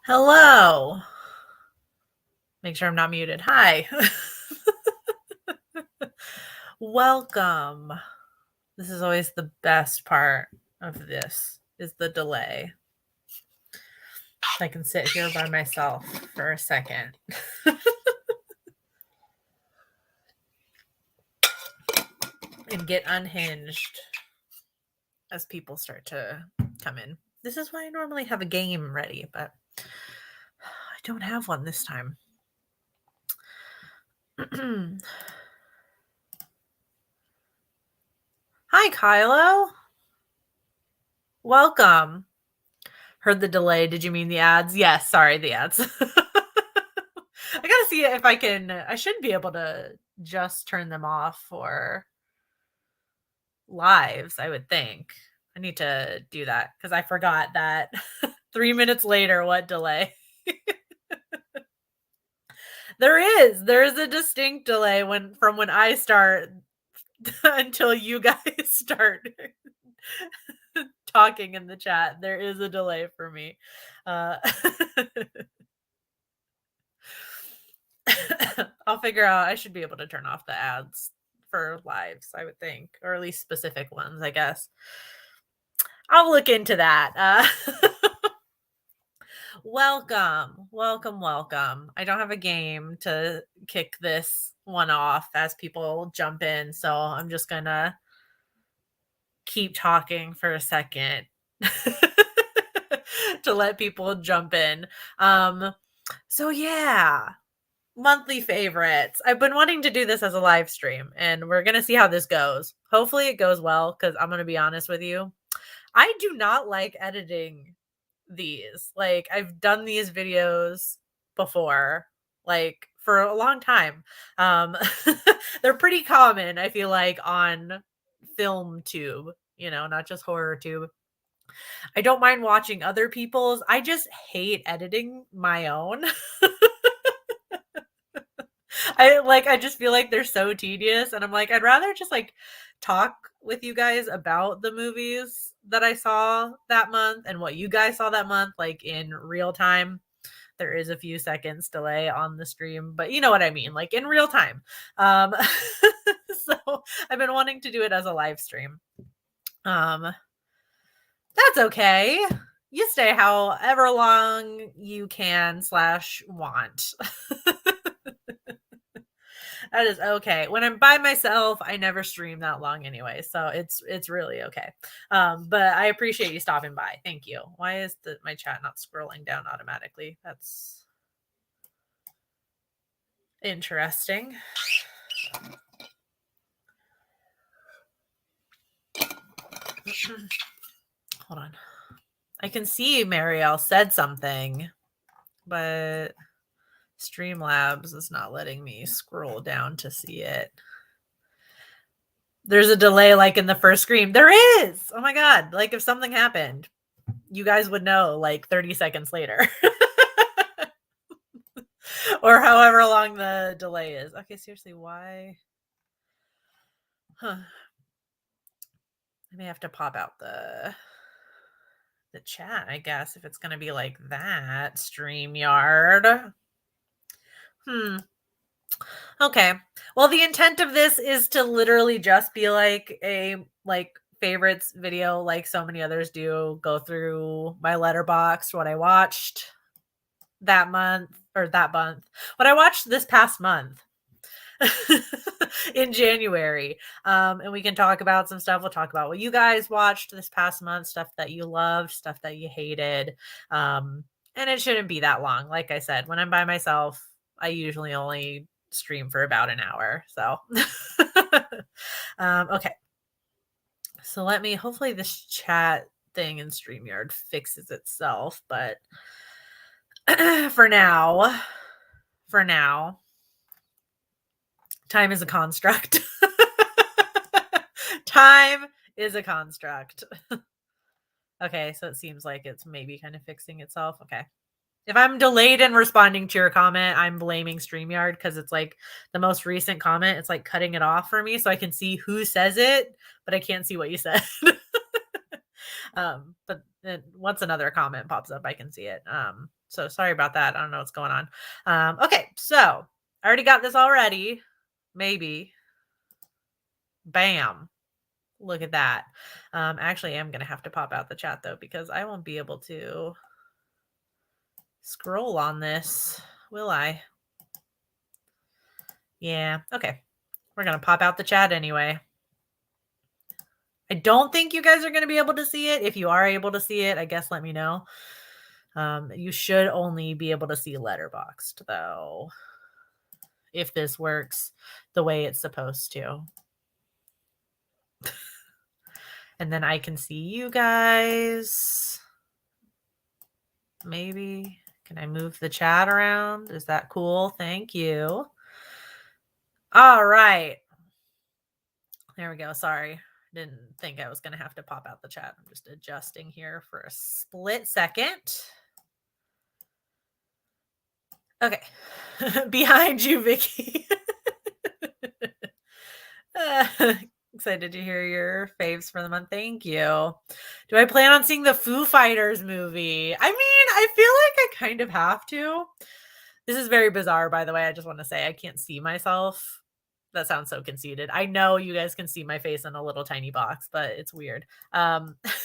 Hello. Make sure I'm not muted. Hi. Welcome. This is always the best part of this is the delay. I can sit here by myself for a second. And get unhinged as people start to come in. This is why I normally have a game ready, but I don't have one this time. Hi, Kylo. Welcome. Heard the delay. Did you mean the ads? Yes, sorry, the ads. I gotta see if I can. I should be able to just turn them off for lives, I would think. I need to do that because I forgot that 3 minutes later, what delay? There is a distinct delay from when I start until you guys start talking in the chat. There is a delay for me. I'll figure out. I should be able to turn off the ads for lives, I would think, or at least specific ones, I guess. I'll look into that. Welcome. I don't have a game to kick this one off as people jump in, so I'm just gonna keep talking for a second to let people jump in. So yeah, monthly favorites. I've been wanting to do this as a live stream, and we're going to see how this goes. Hopefully it goes well, because I'm going to be honest with you. I do not like editing these. Like, I've done these videos before, like, for a long time. They're pretty common, I feel like, on film tube, not just horror tube. I don't mind watching other people's. I just hate editing my own. I just feel like they're so tedious, and I'm like, I'd rather just like talk with you guys about the movies that I saw that month and what you guys saw that month, like in real time. There is a few seconds delay on the stream, but you know what I mean, like in real time. So I've been wanting to do it as a live stream. That's okay. You stay however long you can / want. That is okay. When I'm by myself, I never stream that long anyway, so it's really okay. But I appreciate you stopping by. Thank you. Why is my chat not scrolling down automatically? That's interesting. Hold on. I can see Marielle said something, but Streamlabs is not letting me scroll down to see it. There's a delay like in the first scream. There is. Oh my God. Like if something happened, you guys would know like 30 seconds later. Or however long the delay is. Okay, seriously, why? Huh. I may have to pop out the chat, I guess, if it's going to be like that. StreamYard. Okay. Well, the intent of this is to literally just be like a favorites video, like so many others do. Go through my Letterboxd, what I watched that month, what I watched this past month. In January. And we can talk about some stuff. We'll talk about what you guys watched this past month, stuff that you loved, stuff that you hated. And it shouldn't be that long. Like I said, when I'm by myself, I usually only stream for about an hour. So, okay. So hopefully this chat thing in StreamYard fixes itself. But for now, time is a construct. Time is a construct. Okay, so it seems like it's maybe kind of fixing itself. Okay. If I'm delayed in responding to your comment, I'm blaming StreamYard because it's like the most recent comment. It's like cutting it off for me so I can see who says it, but I can't see what you said. But once another comment pops up, I can see it. So sorry about that. I don't know what's going on. Okay, so I already got this already. Maybe. Bam. Look at that. Actually, I'm going to have to pop out the chat though, because I won't be able to scroll on this, will I? Yeah. Okay. We're going to pop out the chat anyway. I don't think you guys are going to be able to see it. If you are able to see it, I guess let me know. You should only be able to see Letterboxd though, if this works the way it's supposed to. And then I can see you guys. Maybe. Can I move the chat around? Is that cool? Thank you. All right. There we go. Sorry. Didn't think I was going to have to pop out the chat. I'm just adjusting here for a split second. Okay. Behind you, Vicky. Excited to hear your faves for the month. Thank you. Do I plan on seeing the Foo Fighters movie? I mean, I feel like I kind of have to. This is very bizarre, by the way. I just want to say I can't see myself. That sounds so conceited. I know you guys can see my face in a little tiny box, but it's weird. I feel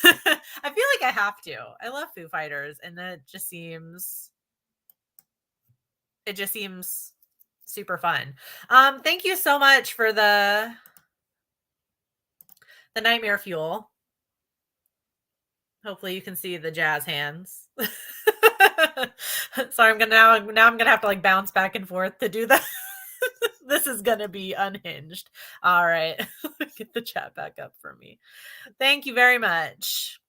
like I have to. I love Foo Fighters, and that just seems super fun. Thank you so much for the nightmare fuel. Hopefully you can see the jazz hands. Sorry, I'm gonna have to like bounce back and forth to do that. This is gonna be unhinged. All right. Get the chat back up for me. Thank you very much.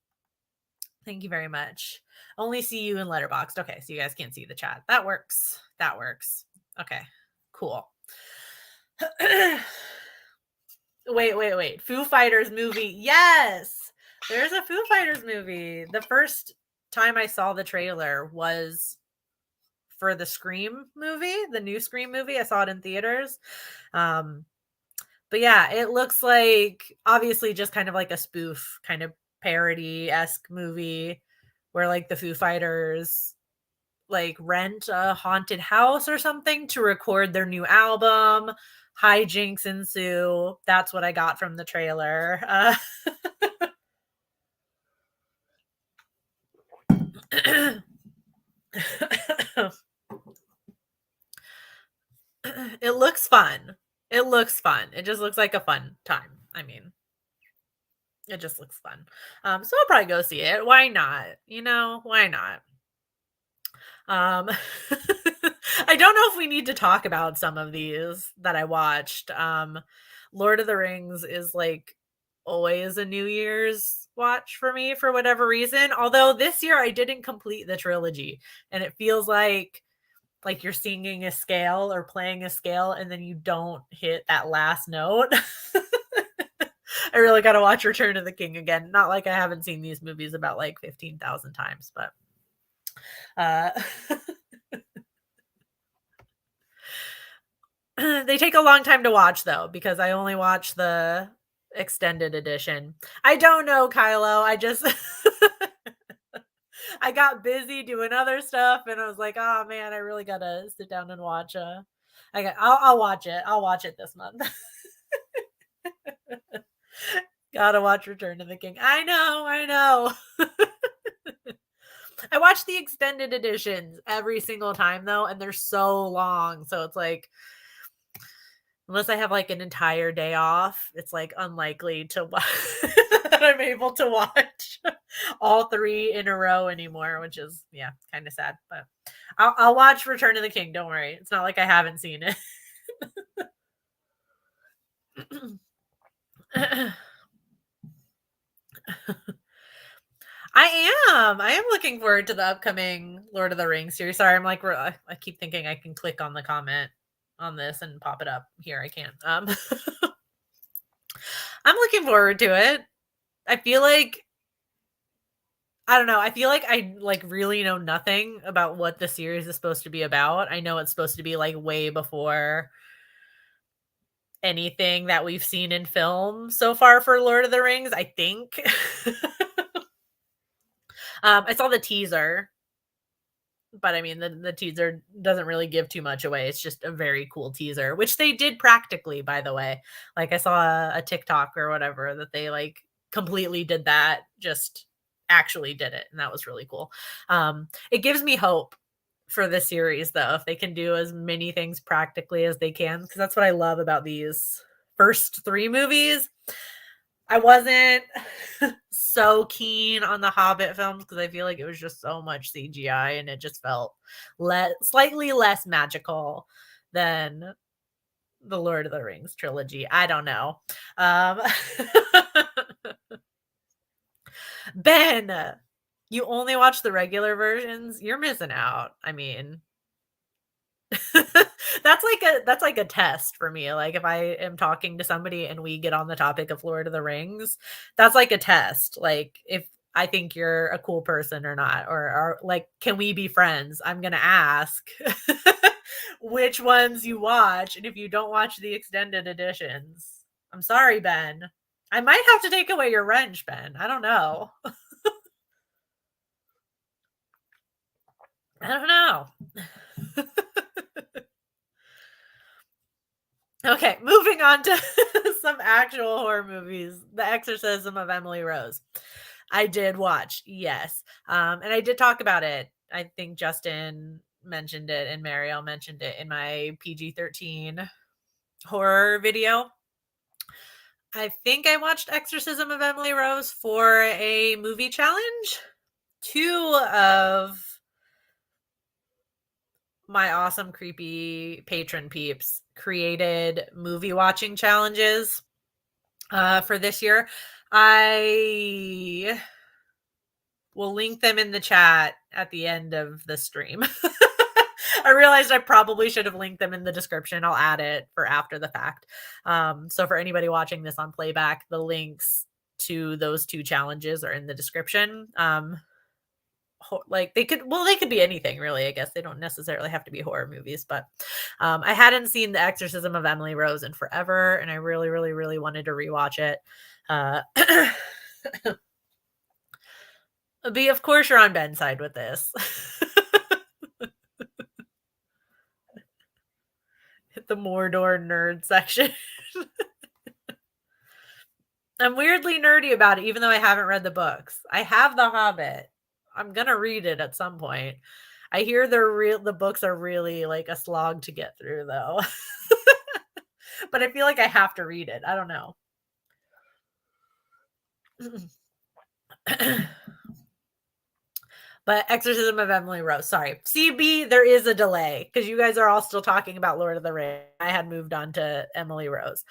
Thank you very much. Only see you in Letterboxd. Okay, so you guys can't see the chat. That works. That works. Okay, cool. Wait. Foo Fighters movie. Yes! There's a Foo Fighters movie. The first time I saw the trailer was for the Scream movie, the new Scream movie. I saw it in theaters. But yeah, it looks like obviously just kind of like a spoof, kind of parody-esque movie where like the Foo Fighters like rent a haunted house or something to record their new album. Hijinks ensue. That's what I got from the trailer. It looks fun. It looks fun. It just looks like a fun time. I mean, it just looks fun. So I'll probably go see it. Why not? You know, why not? I don't know if we need to talk about some of these that I watched. Lord of the Rings is like always a New Year's watch for me for whatever reason. Although this year I didn't complete the trilogy, and it feels like you're singing a scale or playing a scale and then you don't hit that last note. I really got to watch Return of the King again. Not like I haven't seen these movies about like 15,000 times, but they take a long time to watch though, because I only watch the extended edition. I don't know, Kylo. I just I got busy doing other stuff and I was like, oh man, I really gotta sit down and watch I'll watch it. I'll watch it this month. Gotta watch Return of the King. I know. I watch the extended editions every single time though, and they're so long. So it's like, unless I have like an entire day off, it's like unlikely to that I'm able to watch all three in a row anymore, which is kind of sad. But I'll watch Return of the King. Don't worry, it's not like I haven't seen it. I am looking forward to the upcoming Lord of the Rings series. Sorry, I'm like, I keep thinking I can click on the comment on this and pop it up here. I can't. I'm looking forward to it. I feel like, I don't know. I feel like I like really know nothing about what the series is supposed to be about. I know it's supposed to be like way before anything that we've seen in film so far for Lord of the Rings, I think. I saw the teaser But I mean, the teaser doesn't really give too much away. It's just a very cool teaser, which they did practically, by the way. Like I saw a TikTok or whatever that they like completely did that, just actually did it, and that was really cool. It gives me hope for the series though, if they can do as many things practically as they can, because that's what I love about these first 3 movies. I wasn't so keen on the Hobbit films because I feel like it was just so much CGI and it just felt slightly less magical than the Lord of the Rings trilogy. I don't know. Um, Ben, you only watch the regular versions? You're missing out. I mean, that's like a test for me. Like if I am talking to somebody and we get on the topic of Lord of the Rings, that's like a test. Like if I think you're a cool person or not, or like, can we be friends? I'm gonna ask which ones you watch, and if you don't watch the extended editions, I'm sorry, Ben. I might have to take away your wrench, Ben. I don't know. I don't know. Okay, moving on to some actual horror movies. The Exorcism of Emily Rose. I did watch, yes. And I did talk about it. I think Justin mentioned it and Mariel mentioned it in my PG-13 horror video. I think I watched Exorcism of Emily Rose for a movie challenge. 2 of my awesome creepy patron peeps created movie watching challenges for this year. I will link them in the chat at the end of the stream. I realized I probably should have linked them in the description. I'll add it for after the fact. So for anybody watching this on playback, the links to those 2 challenges are in the description. Like they could be anything really. I guess they don't necessarily have to be horror movies, but I hadn't seen The Exorcism of Emily Rose in forever, and I really, really, really wanted to rewatch it. But of course, you're on Ben's side with this. Hit the Mordor nerd section. I'm weirdly nerdy about it, even though I haven't read the books. I have The Hobbit. I'm gonna read it at some point. I hear the books are really like a slog to get through, though. But I feel like I have to read it. I don't know. But Exorcism of Emily Rose. Sorry. CB, there is a delay because you guys are all still talking about Lord of the Rings. I had moved on to Emily Rose.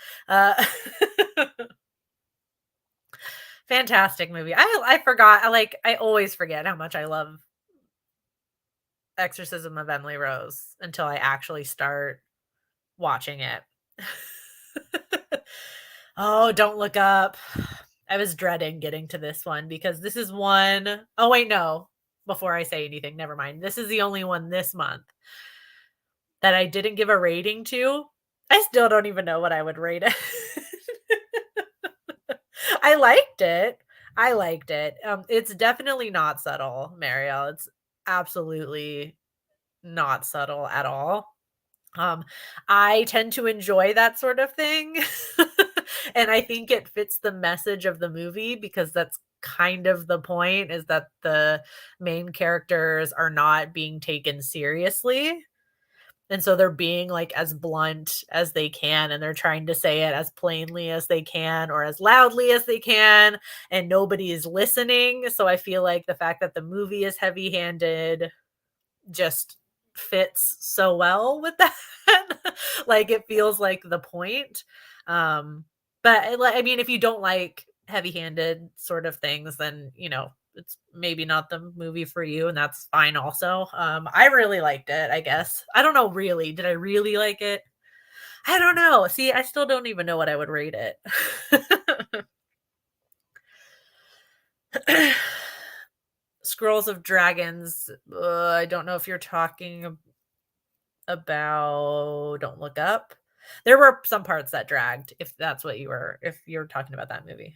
Fantastic movie. I forgot. I always forget how much I love Exorcism of Emily Rose until I actually start watching it. Oh, Don't Look Up. I was dreading getting to this one because this is one. Oh, wait, no. Before I say anything, never mind. This is the only one this month that I didn't give a rating to. I still don't even know what I would rate it. I liked it. I liked it. It's definitely not subtle, Marielle. It's absolutely not subtle at all. I tend to enjoy that sort of thing. And I think it fits the message of the movie because that's kind of the point, is that the main characters are not being taken seriously. And so they're being like as blunt as they can, and they're trying to say it as plainly as they can or as loudly as they can, and nobody is listening. So I feel like the fact that the movie is heavy-handed just fits so well with that. Like it feels like the point. But I mean, if you don't like heavy-handed sort of things, then it's maybe not the movie for you, and that's fine also. I really liked it, I guess. I don't know, really. Did I really like it? I don't know. See, I still don't even know what I would rate it. Scrolls of Dragons. I don't know if you're talking about Don't Look Up. There were some parts that dragged, if you're talking about that movie.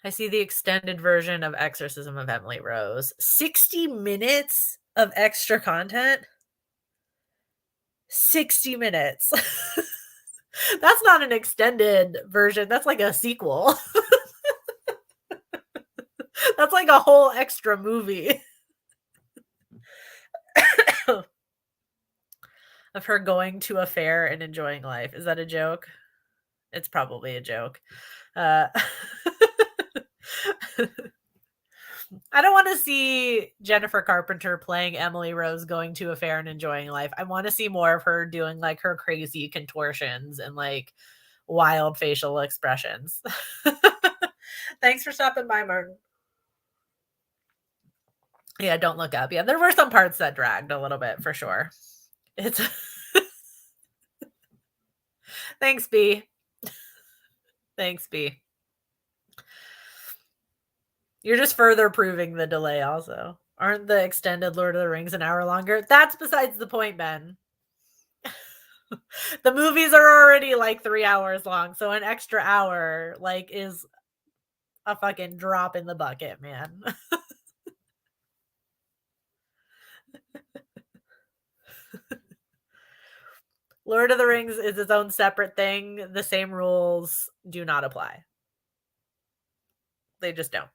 I see the extended version of Exorcism of Emily Rose. 60 minutes of extra content? 60 minutes. That's not an extended version. That's like a sequel. That's like a whole extra movie of her going to a fair and enjoying life. Is that a joke? It's probably a joke. Uh, I don't want to see Jennifer Carpenter playing Emily Rose going to a fair and enjoying life. I want to see more of her doing like her crazy contortions and like wild facial expressions. Thanks for stopping by, Martin. Yeah, don't look up. Yeah, there were some parts that dragged a little bit for sure. It's Thanks, B. Thanks, B. You're just further proving the delay also. Aren't the extended Lord of the Rings an hour longer? That's besides the point, Ben. The movies are already like 3 hours long, so an extra hour like is a fucking drop in the bucket, man. Lord of the Rings is its own separate thing. The same rules do not apply. They just don't.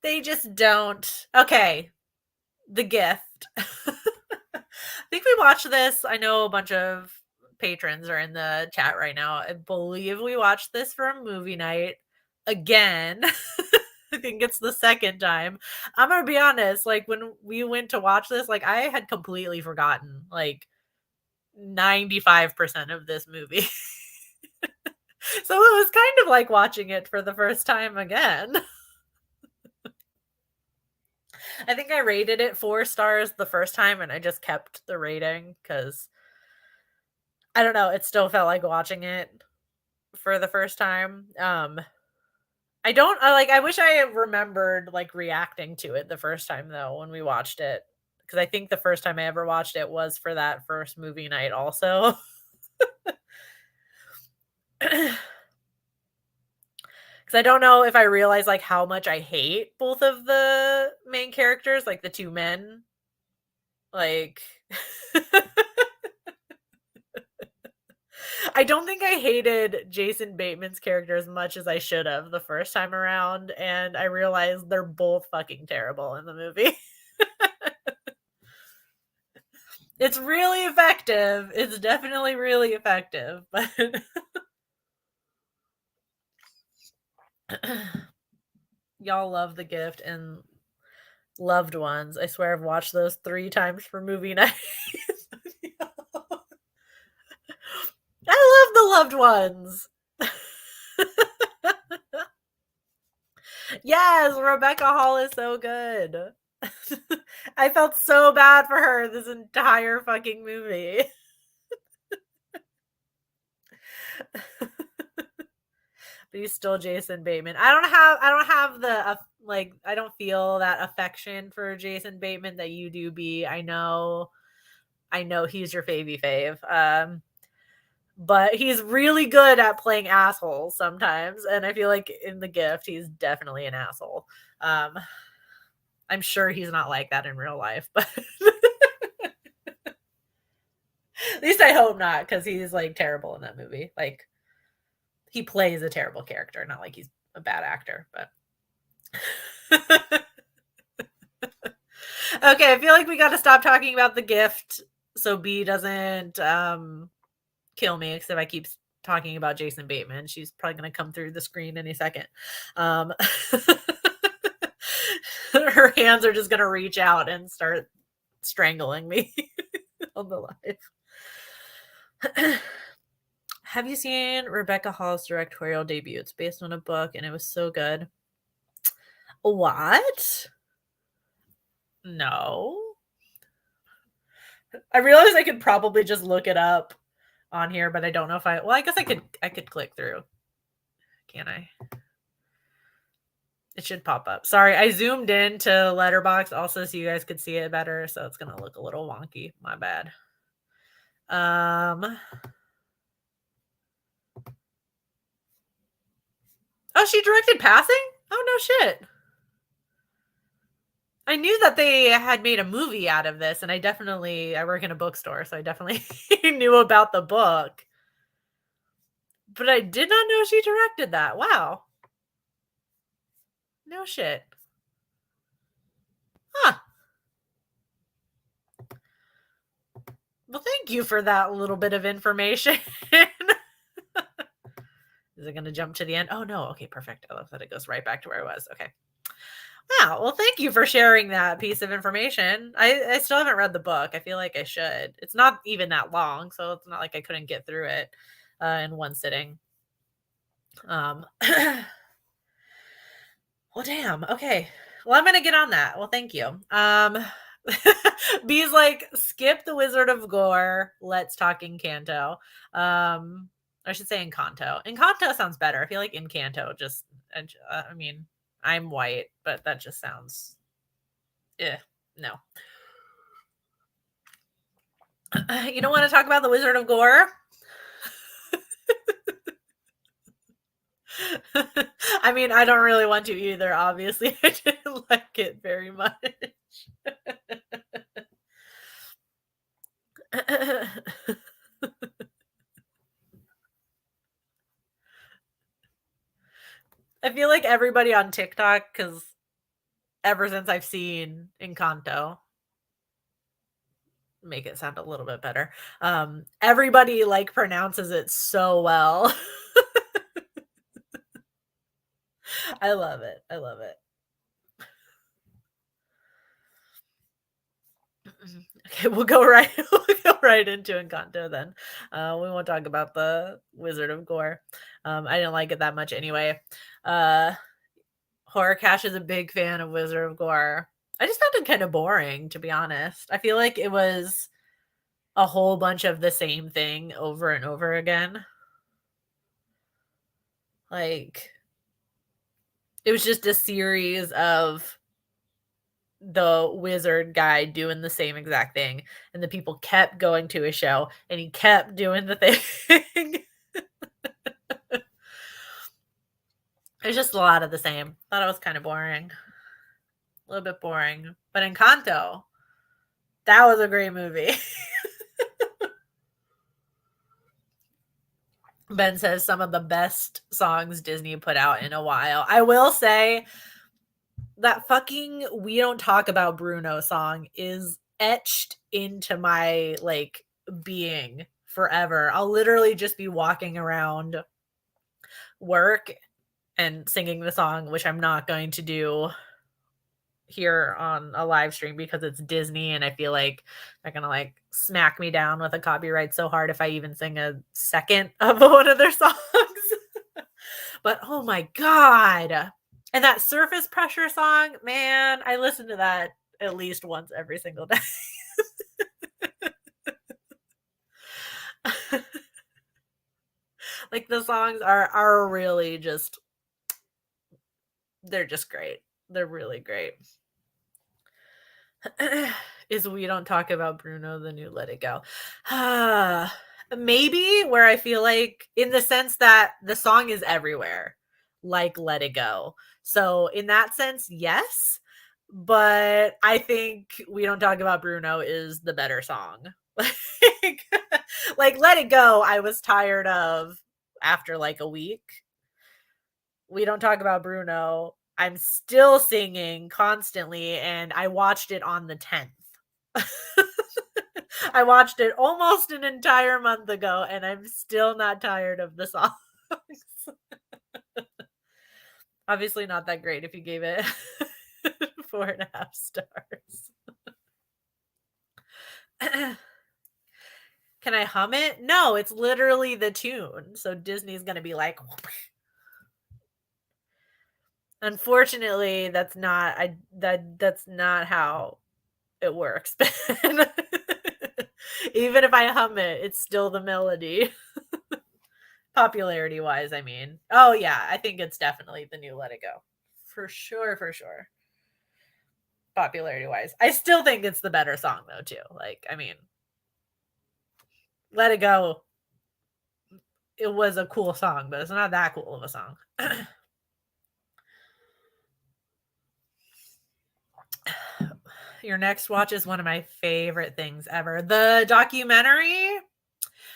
They just don't. Okay. The Gift. I think we watched this. I know a bunch of patrons are in the chat right now. I believe we watched this for a movie night again. I think it's the second time. I'm gonna be honest, like when we went to watch this, like I had completely forgotten like 95% of this movie. So it was kind of like watching it for the first time again. I think I rated it 4 stars the first time and I just kept the rating because I don't know, it still felt like watching it for the first time. I wish I remembered like reacting to it the first time though when we watched it because I think the first time I ever watched it was for that first movie night also. Because I don't know if I realized like how much I hate both of the main characters, like the two men. Like I don't think I hated Jason Bateman's character as much as I should have the first time around, and I realized they're both fucking terrible in the movie. It's really effective. It's definitely really effective, but y'all love The Gift and Loved Ones. I swear I've watched those 3 times for movie night. I love The Loved Ones. Yes, Rebecca Hall is so good. I felt so bad for her this entire fucking movie. But he's still Jason Bateman. I don't have the like I don't feel that affection for Jason Bateman that you do, B. I know he's your favy fave. But he's really good at playing assholes sometimes, and I feel like in The Gift he's definitely an asshole. I'm sure he's not like that in real life, but at least I hope not, because he's like terrible in that movie. Like he plays a terrible character, not like he's a bad actor, but okay, I feel like we got to stop talking about The Gift so B doesn't kill me because if I keep talking about Jason Bateman, she's probably going to come through the screen any second. Her hands are just going to reach out and start strangling me on the live. Have you seen Rebecca Hall's directorial debut? It's based on a book and it was so good. What? No. I realize I could probably just look it up on here, but I don't know if I guess I could click through. Can I? It should pop up. Sorry, I zoomed in to Letterboxd also so you guys could see it better, so it's gonna look a little wonky. My bad. she directed Passing? Oh, no shit. I knew that they had made a movie out of this, and I work in a bookstore, so I definitely knew about the book. But I did not know she directed that. Wow. No shit. Huh. Well, thank you for that little bit of information. Is it going to jump to the end? Oh, no. Okay, perfect. I love that it goes right back to where I was. Okay. Wow. Well, thank you for sharing that piece of information. I still haven't read the book. I feel like I should. It's not even that long, so it's not like I couldn't get through it in one sitting. Well, damn. Okay. Well, I'm going to get on that. Well, thank you. B's like, skip the Wizard of Gore. Let's talk Encanto. I should say Encanto. Encanto sounds better. I feel like Encanto just, I mean, I'm white, but that just sounds, no. You don't want to talk about the Wizard of Gore? I mean, I don't really want to either, obviously. I didn't like it very much. I feel like everybody on TikTok, because ever since I've seen Encanto, make it sound a little bit better, everybody like pronounces it so well. I love it. I love it. Okay, we'll go right into Encanto then. We won't talk about the Wizard of Gore. I didn't like it that much anyway. Horror Cash is a big fan of Wizard of Gore. I just found it kind of boring, to be honest. I feel like it was a whole bunch of the same thing over and over again. Like, it was just a series of the wizard guy doing the same exact thing, and the people kept going to his show and he kept doing the thing. It's just a lot of the same. Thought it was kind of boring. A little bit boring. But Encanto, that was a great movie. Ben says some of the best songs Disney put out in a while. I will say that fucking We Don't Talk About Bruno song is etched into my like being forever. I'll literally just be walking around work and singing the song, which I'm not going to do here on a live stream because it's Disney and I feel like they're gonna like smack me down with a copyright so hard if I even sing a second of one of their songs. But oh my god. And that Surface Pressure song, man, I listen to that at least once every single day. Like the songs are really just, they're just great. They're really great. Is We Don't Talk About Bruno the new Let It Go? Maybe, where I feel like, in the sense that the song is everywhere, like Let It Go. So in that sense, yes. But I think We Don't Talk About Bruno is the better song. Like Let It Go, I was tired of after like a week. We Don't Talk About Bruno, I'm still singing constantly, and I watched it on the 10th. I watched it almost an entire month ago, and I'm still not tired of the songs. Obviously not that great if you gave it 4.5 stars. Can I hum it? No, it's literally the tune. So Disney's going to be like, unfortunately, that's not how it works. Even if I hum it, it's still the melody. Popularity wise, I mean. Oh yeah, I think it's definitely the new Let It Go. For sure, for sure. Popularity wise. I still think it's the better song though, too. Like, I mean, Let It Go, it was a cool song, but it's not that cool of a song. Your next watch is one of my favorite things ever. The documentary,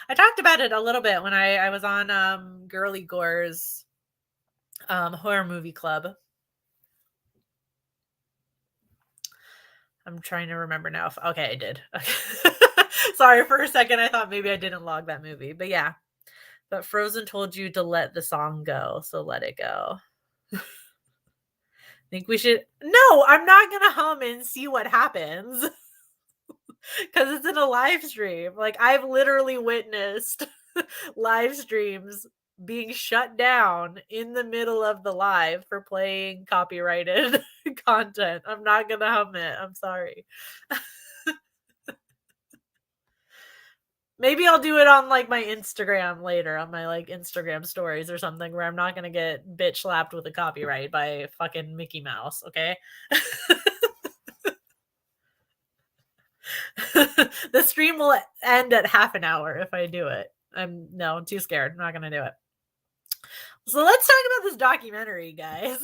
I talked about it a little bit when I was on GIrlyGore's horror movie club. I'm trying to remember now. Okay, I did. Okay. Sorry, for a second I thought maybe I didn't log that movie, but yeah. But Frozen told you to let the song go, so let it go. Think we should. No, I'm not gonna hum and see what happens because it's in a live stream. Like, I've literally witnessed live streams being shut down in the middle of the live for playing copyrighted content. I'm not gonna hum it. I'm sorry. Maybe I'll do it on like my Instagram later, on my like Instagram stories or something, where I'm not gonna get bitch slapped with a copyright by fucking Mickey Mouse, okay? The stream will end at half an hour if I do it. I'm too scared. I'm not gonna do it. So let's talk about this documentary, guys.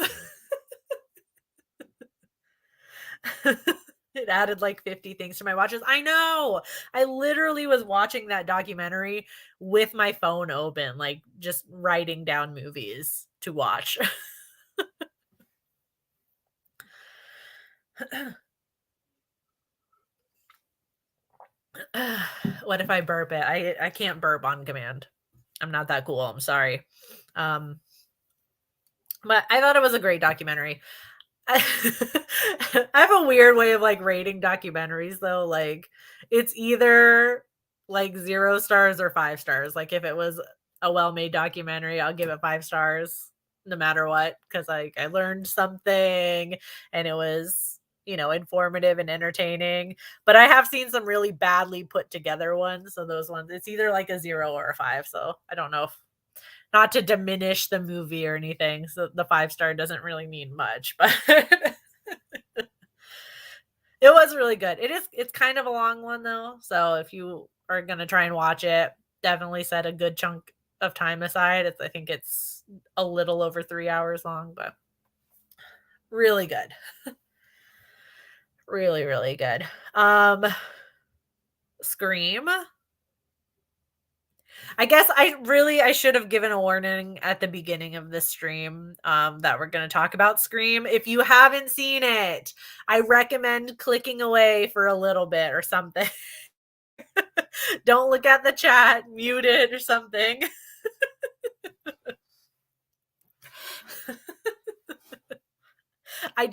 It added like 50 things to my watches. I know. I literally was watching that documentary with my phone open, like just writing down movies to watch. What if I burp it? I can't burp on command. I'm not that cool. I'm sorry. But I thought it was a great documentary. I have a weird way of like rating documentaries though. Like, it's either like 0 stars or 5 stars. Like, if it was a well-made documentary, I'll give it 5 stars no matter what, because like I learned something and it was, informative and entertaining. But I have seen some really badly put together ones. So those ones, it's either like a 0 or a 5. So I don't know if, not to diminish the movie or anything. So the 5-star doesn't really mean much, but it was really good. It's kind of a long one though. So if you are going to try and watch it, definitely set a good chunk of time aside. I think it's a little over 3 hours long, but really good. Really, really good. Scream. I guess I should have given a warning at the beginning of the stream that we're going to talk about Scream. If you haven't seen it, I recommend clicking away for a little bit or something. Don't look at the chat, mute it or something. I'm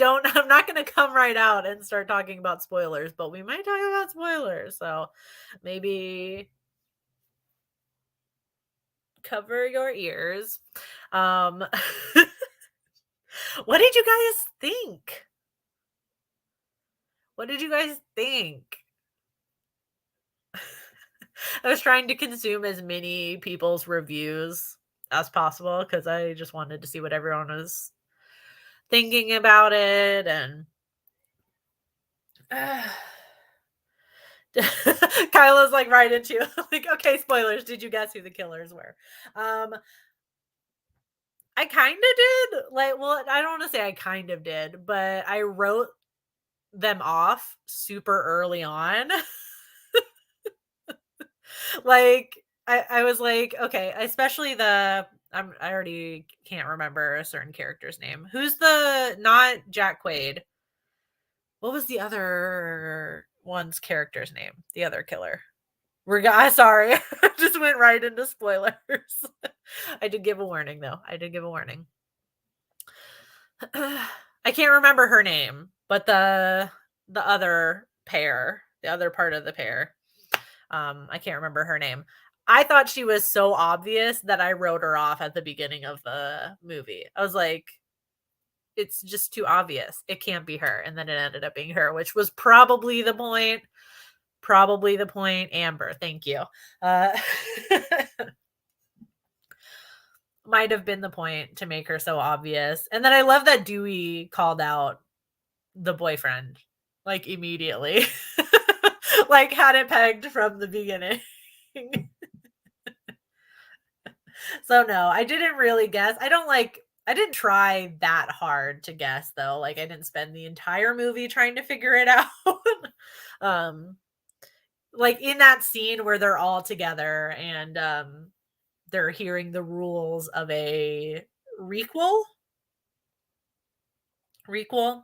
not going to come right out and start talking about spoilers, but we might talk about spoilers. So maybe cover your ears. What did you guys think? What did you guys think? I was trying to consume as many people's reviews as possible because I just wanted to see what everyone was thinking about it. And Kyla's like right into like, okay, spoilers. Did you guess who the killers were? I kind of did. Like, well, I don't want to say I kind of did, but I wrote them off super early on. Like, I was like, okay, especially I already can't remember a certain character's name. Who's not Jack Quaid? What was the other one's character's name? The other killer. Sorry, I just went right into spoilers. I did give a warning though. I can't remember her name, but the other pair, the other part of the pair. I can't remember her name. I thought she was so obvious that I wrote her off at the beginning of the movie. I was like, it's just too obvious. It can't be her. And then it ended up being her, which was probably the point. Amber, thank you. Might have been the point to make her so obvious. And then I love that Dewey called out the boyfriend like immediately. Like, had it pegged from the beginning. So no, I didn't really guess. I don't like I didn't try that hard to guess though. Like I didn't spend the entire movie trying to figure it out. um like in that scene where they're all together and they're hearing the rules of a requel requel.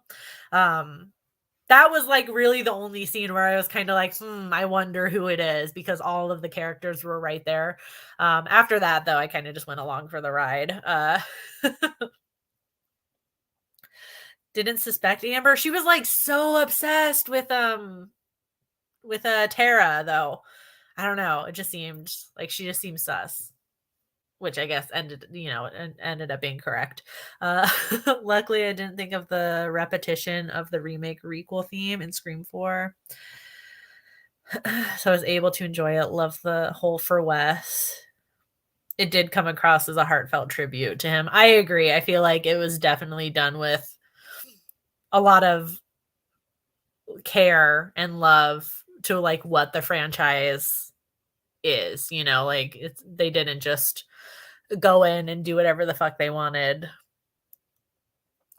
Um that was like really the only scene where I was kind of like, I wonder who it is because all of the characters were right there. After that though, I kind of just went along for the ride. Didn't suspect Amber. She was like so obsessed with Tara though. I don't know. It just seemed like she just seemed sus, which I guess ended up being correct. Uh luckily I didn't think of the repetition of the remake requel theme in Scream 4. So I was able to enjoy it. Love the whole for Wes. It did come across as a heartfelt tribute to him. I agree. I feel like it was definitely done with a lot of care and love to like what the franchise is, like they didn't just go in and do whatever the fuck they wanted.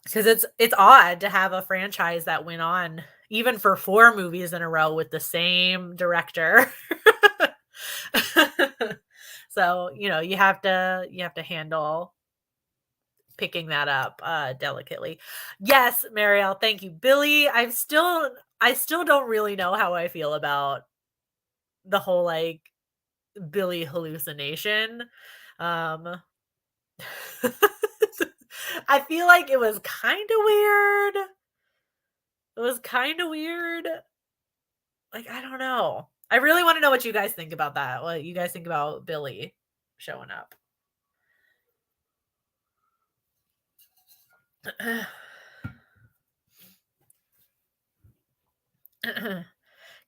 Because it's odd to have a franchise that went on even for 4 movies in a row with the same director. So, you have to handle picking that up delicately. Yes, Marielle, thank you. Billy, I still don't really know how I feel about the whole like Billy hallucination. Um I feel like it was kind of weird. It was kind of weird. Like, I don't know. I really want to know what you guys think about that. What you guys think about Billy showing up.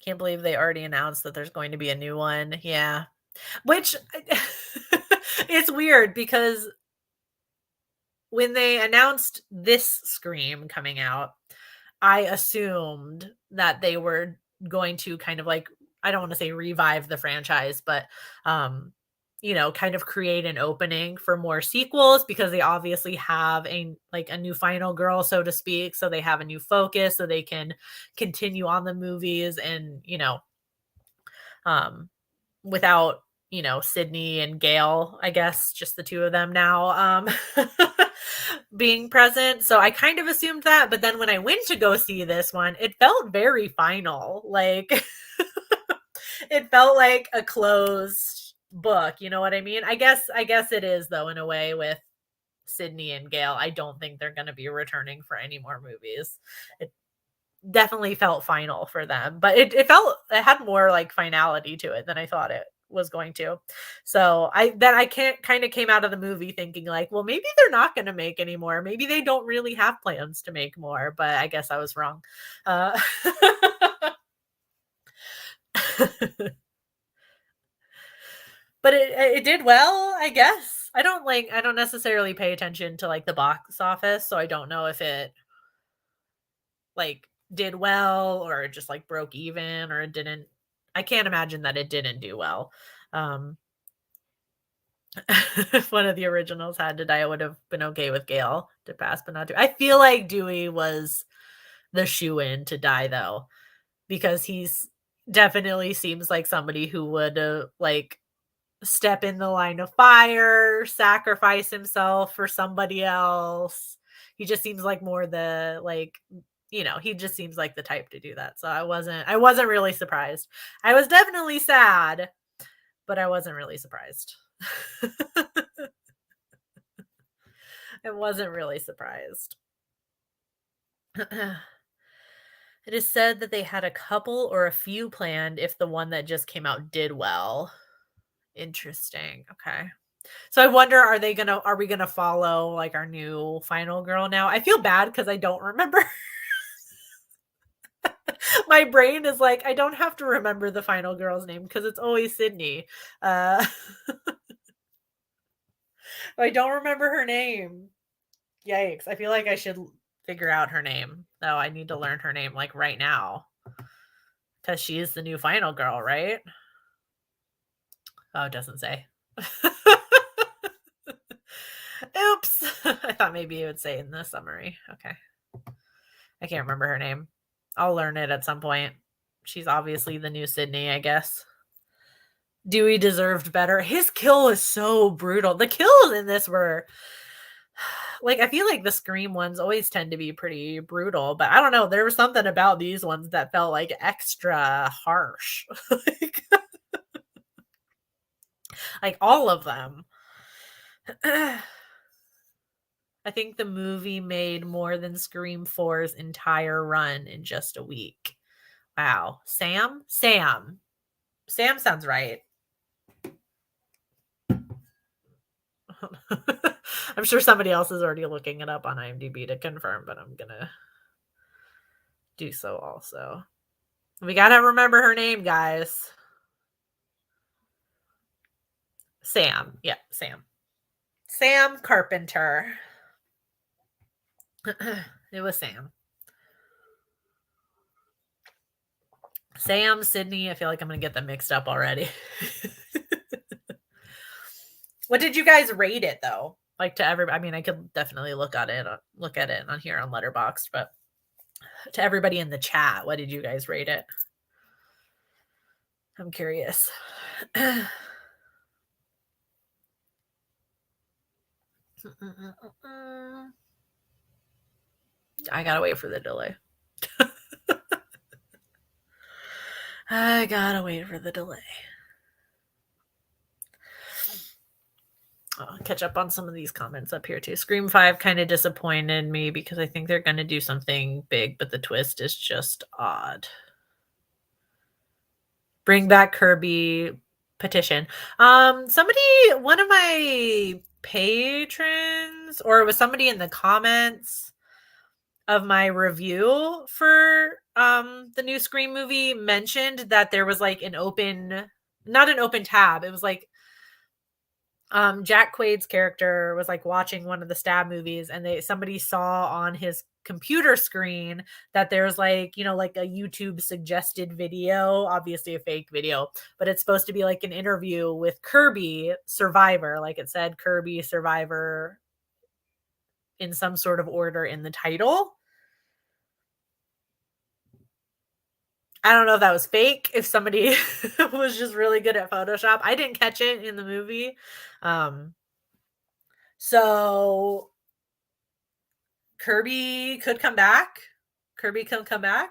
Can't believe they already announced that there's going to be a new one. Yeah. Which it's weird because when they announced this Scream coming out, I assumed that they were going to kind of like, I don't want to say revive the franchise, but kind of create an opening for more sequels because they obviously have a new final girl, so to speak. So they have a new focus so they can continue on the movies and, without, Sydney and Gail, I guess, just the two of them now, being present. So I kind of assumed that. But then when I went to go see this one, it felt very final. Like it felt like a closed book. You know what I mean? I guess it is though, in a way, with Sydney and Gail. I don't think they're going to be returning for any more movies. It definitely felt final for them, but it had more like finality to it than I thought it was going to. So I can't kind of came out of the movie thinking like, well, maybe they're not going to make any more. Maybe they don't really have plans to make more, but I guess I was wrong. Uh, but it did well, I guess. I don't necessarily pay attention to like the box office, so I don't know if it like did well or it just like broke even or it didn't. I can't imagine that it didn't do well. Um if one of the originals had to die, I would have been okay with Gail to pass, but not Dewey. I feel like Dewey was the shoe-in to die though, because he's definitely seems like somebody who would like step in the line of fire, sacrifice himself for somebody else. He just seems like more the like, he just seems like the type to do that. So I wasn't really surprised. I was definitely sad, but I wasn't really surprised. I wasn't really surprised. It is said that they had a couple or a few planned if the one that just came out did well. Interesting. Okay. So I wonder, are we gonna follow like our new final girl now? I feel bad because I don't remember. My brain is like, I don't have to remember the final girl's name because it's always Sydney. Uh I don't remember her name. Yikes. I feel like I should figure out her name. No, I need to learn her name like right now. Because she is the new final girl, right? Oh, it doesn't say. Oops. I thought maybe you would say in the summary. Okay. I can't remember her name. I'll learn it at some point. She's obviously the new Sydney, I guess. Dewey deserved better. His kill is so brutal. The kills in this were like, I feel like the Scream ones always tend to be pretty brutal, but I don't know. There was something about these ones that felt like extra harsh. Like all of them. I think the movie made more than Scream 4's entire run in just a week. Wow. Sam? Sam. Sam sounds right. I'm sure somebody else is already looking it up on IMDb to confirm, but I'm gonna do so also. We gotta remember her name, guys. Sam. Yeah, Sam. Sam Carpenter. It was Sam. Sam, Sydney. I feel like I'm gonna get them mixed up already. What did you guys rate it though? Like to everybody. I mean, I could definitely look at it on here on Letterboxd, but to everybody in the chat, what did you guys rate it? I'm curious. I gotta wait for the delay. I gotta wait for the delay. I'll catch up on some of these comments up here too. Scream 5 kind of disappointed me because I think they're going to do something big, but the twist is just odd. Bring back Kirby petition. Somebody, one of my patrons, or it was somebody in the comments of my review for the new Scream movie, mentioned that there was like not an open tab. It was like Jack Quaid's character was like watching one of the Stab movies, and somebody saw on his computer screen that there's like, like a YouTube suggested video, obviously a fake video, but it's supposed to be like an interview with Kirby Survivor. Like it said Kirby Survivor in some sort of order in the title. I don't know if that was fake, if somebody was just really good at Photoshop. I didn't catch it in the movie. So Kirby could come back. Kirby can come back.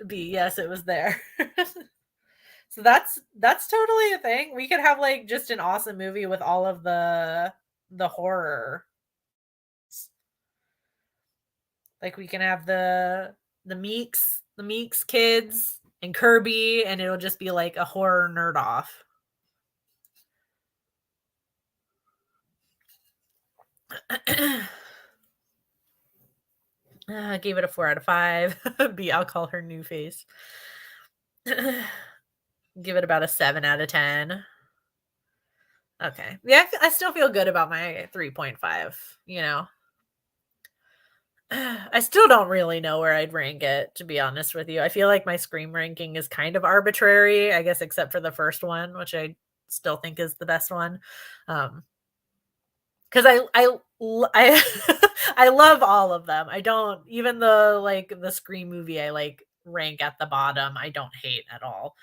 B, yes, it was there. So that's totally a thing. We could have like just an awesome movie with all of the horror. Like we can have the Meeks kids and Kirby, and it'll just be like a horror nerd off. I gave it a 4 out of 5. B, I'll call her New Face. Give it about a 7 out of 10. Okay. Yeah, I still feel good about my 3.5, I still don't really know where I'd rank it, to be honest with you. I feel like my Scream ranking is kind of arbitrary, I guess, except for the first one, which I still think is the best one. Because I I love all of them. I don't, even the Scream movie I like rank at the bottom. I don't hate at all.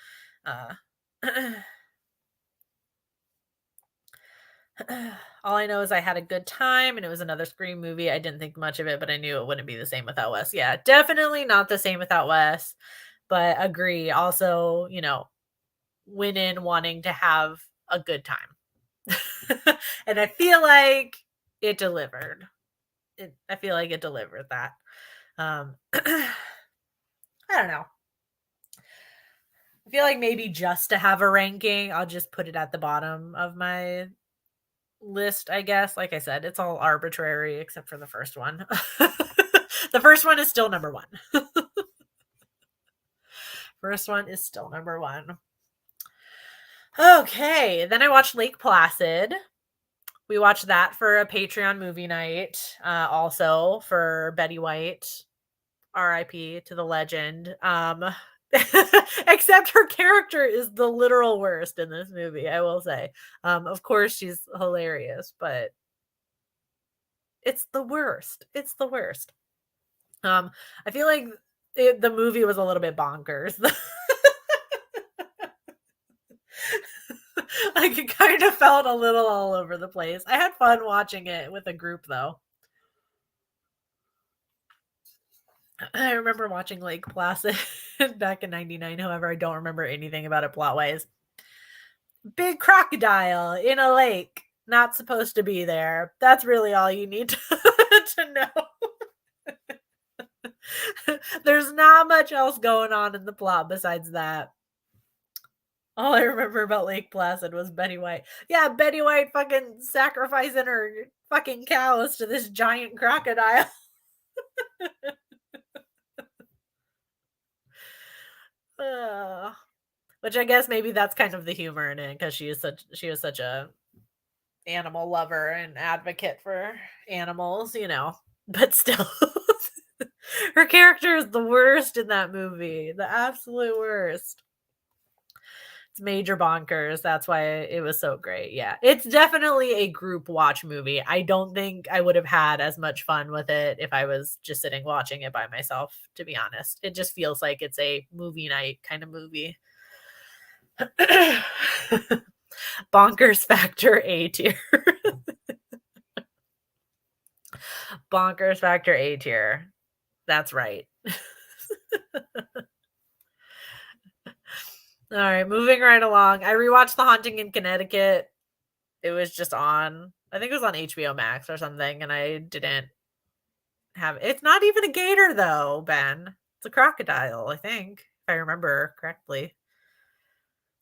All I know is I had a good time, and it was another Scream movie. I didn't think much of it, but I knew it wouldn't be the same without Wes. Yeah, definitely not the same without Wes, but agree. Also, went in wanting to have a good time. And I feel like it delivered. I feel like it delivered that. I don't know. I feel like maybe just to have a ranking, I'll just put it at the bottom of my list, I guess. Like I said, it's all arbitrary except for the first one. The first one is still number 1. First one is still number 1. Okay, then I watched Lake Placid. We watched that for a Patreon movie night, also for Betty White. RIP to the legend. Except her character is the literal worst in this movie, I will say. Of course, she's hilarious, but it's the worst. It's the worst. I feel like the movie was a little bit bonkers. Like it kind of felt a little all over the place. I had fun watching it with a group though. I remember watching Lake Placid back in '99. However, I don't remember anything about it plot wise. Big crocodile in a lake, not supposed to be there. That's really all you need to know. There's not much else going on in the plot besides that. All I remember about Lake Placid was Betty White. Yeah, Betty White fucking sacrificing her fucking cows to this giant crocodile. Ugh. Which I guess maybe that's kind of the humor in it because she was such a animal lover and advocate for animals, you know. But still, her character is the worst in that movie, the absolute worst. It's major bonkers. That's why it was so great. Yeah. It's definitely a group watch movie. I don't think I would have had as much fun with it if I was just sitting watching it by myself, to be honest. It just feels like it's a movie night kind of movie. Bonkers factor A tier. Bonkers factor A tier. That's right. All right, moving right along. I rewatched The Haunting in Connecticut. It was just on, I think it was on HBO Max or something, and I didn't have it's not even a gator though, Ben. It's a crocodile, I think, if I remember correctly.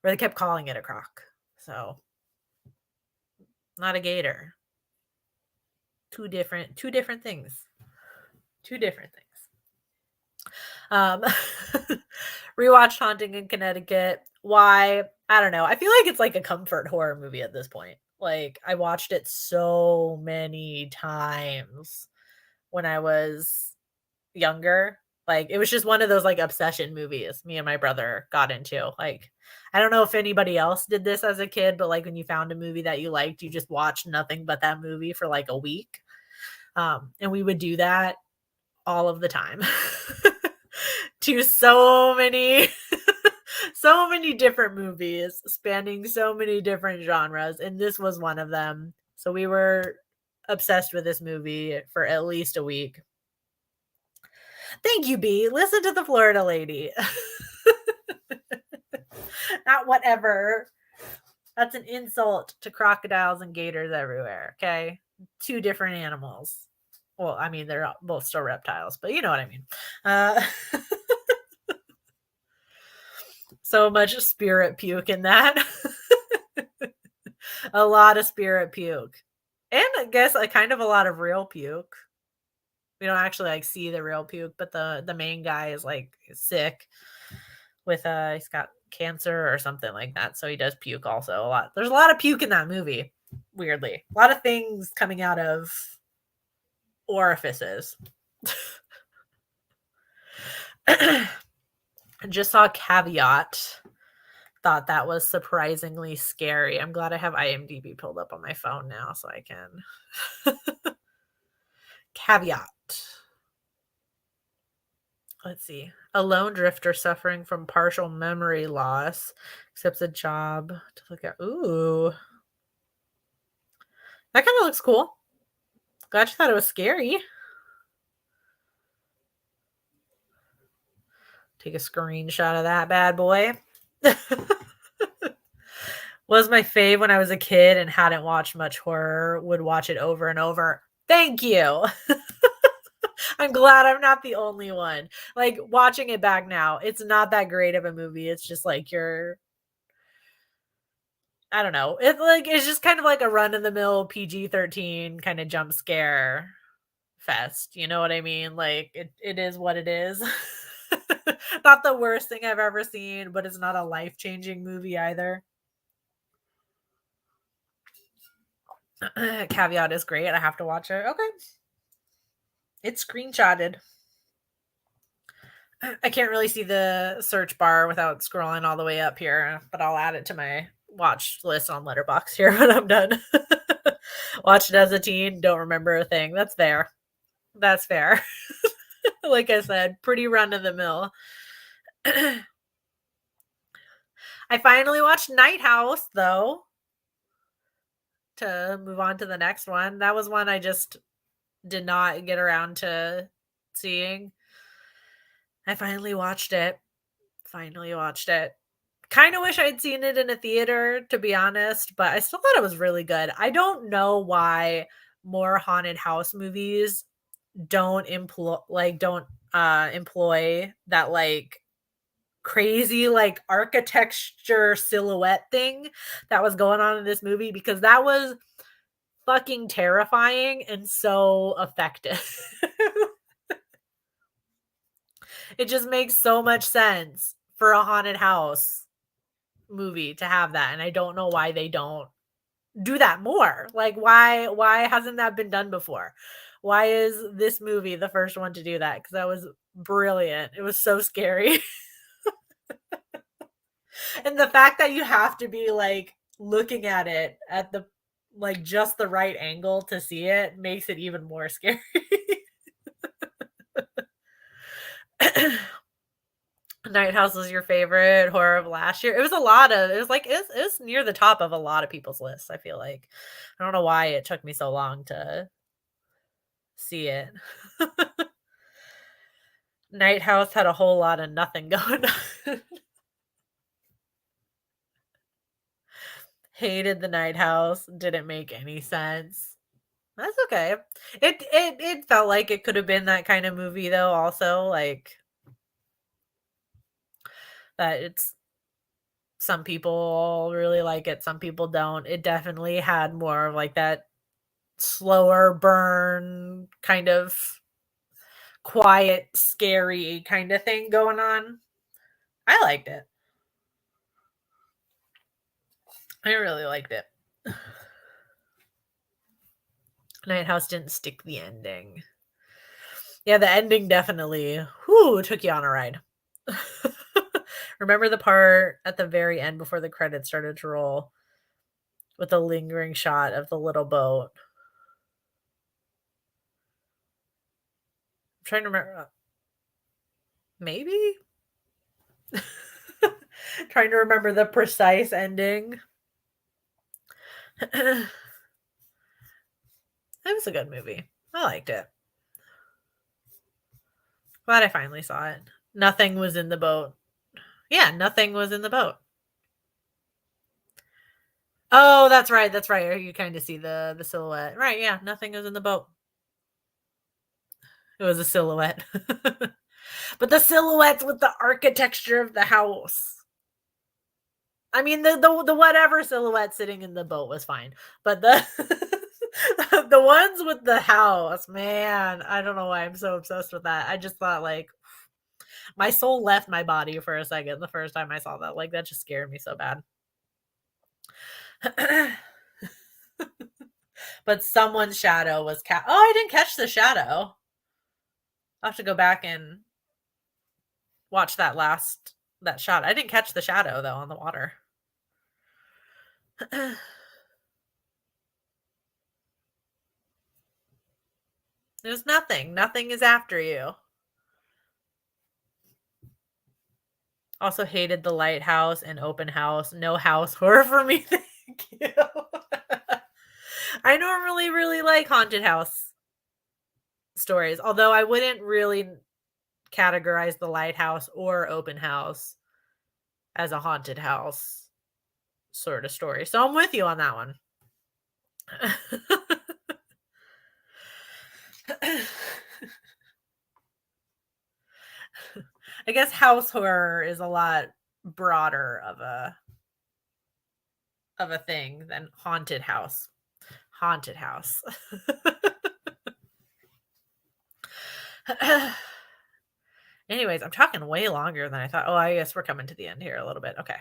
Or they kept calling it a croc. So, not a gator. Two different things. Two different things. Um, rewatched Haunting in Connecticut. Why? I don't know. I feel like it's like a comfort horror movie at this point. Like I watched it so many times when I was younger. Like it was just one of those like obsession movies me and my brother got into. Like I don't know if anybody else did this as a kid, but like when you found a movie that you liked, you just watched nothing but that movie for like a week. And we would do that all of the time. To so many so many different movies spanning so many different genres, and this was one of them. So we were obsessed with this movie for at least a week. Thank you, B. Listen to the Florida lady. Not whatever. That's an insult to crocodiles and gators everywhere, okay? Two different animals. Well, I mean, they're both still reptiles, but you know what I mean. Uh, so much spirit puke in that. A lot of spirit puke. And I guess like kind of a lot of real puke. We don't actually like see the real puke, but the main guy is like sick with he's got cancer or something like that. So he does puke also a lot. There's a lot of puke in that movie, weirdly. A lot of things coming out of orifices. I just saw Caveat. Thought that was surprisingly scary. I'm glad I have IMDb pulled up on my phone now so I can. Caveat. Let's see. A lone drifter suffering from partial memory loss accepts a job to look at. Ooh. That kind of looks cool. Glad you thought it was scary. Take a screenshot of that bad boy. Was my fave when I was a kid and hadn't watched much horror, would watch it over and over. Thank you. I'm glad I'm not the only one. Like watching it back now, it's not that great of a movie. It's just like I don't know. It's just kind of like a run of the mill PG-13 kind of jump scare fest. You know what I mean? Like it is what it is. Not the worst thing I've ever seen, but it's not a life-changing movie either. Caveat is great. I have to watch it. Okay. It's screenshotted. I can't really see the search bar without scrolling all the way up here, but I'll add it to my watch list on Letterboxd here when I'm done. Watched it as a teen, don't remember a thing. That's fair. That's fair. Like I said, pretty run of the mill. I finally watched Night House, though, to move on to the next one. That was one I just did not get around to seeing. I finally watched it. Finally watched it. Kind of wish I'd seen it in a theater, to be honest, but I still thought it was really good. I don't know why more haunted house movies don't employ that like crazy like architecture silhouette thing that was going on in this movie, because that was fucking terrifying and so effective. It just makes so much sense for a haunted house movie to have that, and I don't know why they don't do that more. Like why hasn't that been done before? Why is this movie the first one to do that? Because that was brilliant. It was so scary. And the fact that you have to be like looking at it at the like just the right angle to see it makes it even more scary. Night House was your favorite horror of last year. It was near the top of a lot of people's lists, I feel like. I don't know why it took me so long to see it. Night House had a whole lot of nothing going on. Hated the Night House, didn't make any sense. That's okay. It felt like it could have been that kind of movie though, also, like that it's some people really like it, some people don't. It definitely had more of like that slower burn, kind of quiet, scary kind of thing going on. I liked it. I really liked it. Night House didn't stick the ending. Yeah, the ending definitely took you on a ride. Remember the part at the very end before the credits started to roll with the lingering shot of the little boat? I'm trying to remember. Maybe? Trying to remember the precise ending. It was a good movie. I liked it. Glad I finally saw it. Nothing was in the boat. Yeah, nothing was in the boat. Oh, that's right. That's right. You kind of see the silhouette. Right, yeah, nothing was in the boat. It was a silhouette. But the silhouettes with the architecture of the house. I mean, the whatever silhouette sitting in the boat was fine, but the the ones with the house, man, I don't know why I'm so obsessed with that. I just thought like my soul left my body for a second the first time I saw that. Like that just scared me so bad. But someone's shadow was Oh, I didn't catch the shadow. I'll have to go back and watch that shot. I didn't catch the shadow though on the water. There's nothing. Nothing is after you. Also hated the lighthouse and open house. No house horror for me. Thank you. I normally really like haunted house stories, although I wouldn't really categorize the lighthouse or open house as a haunted house sort of story. So I'm with you on that one. I guess house horror is a lot broader of a thing than haunted house. Haunted house. Anyways, I'm talking way longer than I thought. Oh, I guess we're coming to the end here a little bit. Okay.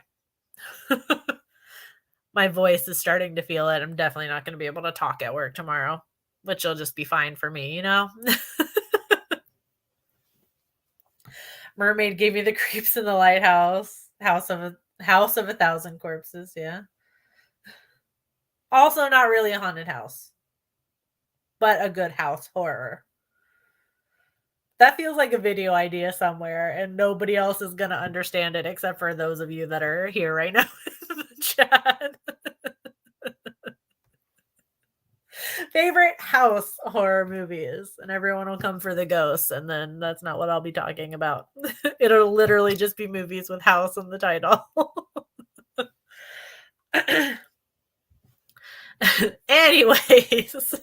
My voice is starting to feel it. I'm definitely not going to be able to talk at work tomorrow, which will just be fine for me, you know? Mermaid gave me the creeps in the lighthouse. House of a Thousand Corpses, yeah. Also not really a haunted house, but a good house horror. That feels like a video idea somewhere, and nobody else is gonna understand it except for those of you that are here right now in the chat. Favorite house horror movies, and everyone will come for the ghosts, and then that's not what I'll be talking about. It'll literally just be movies with house in the title. Anyways,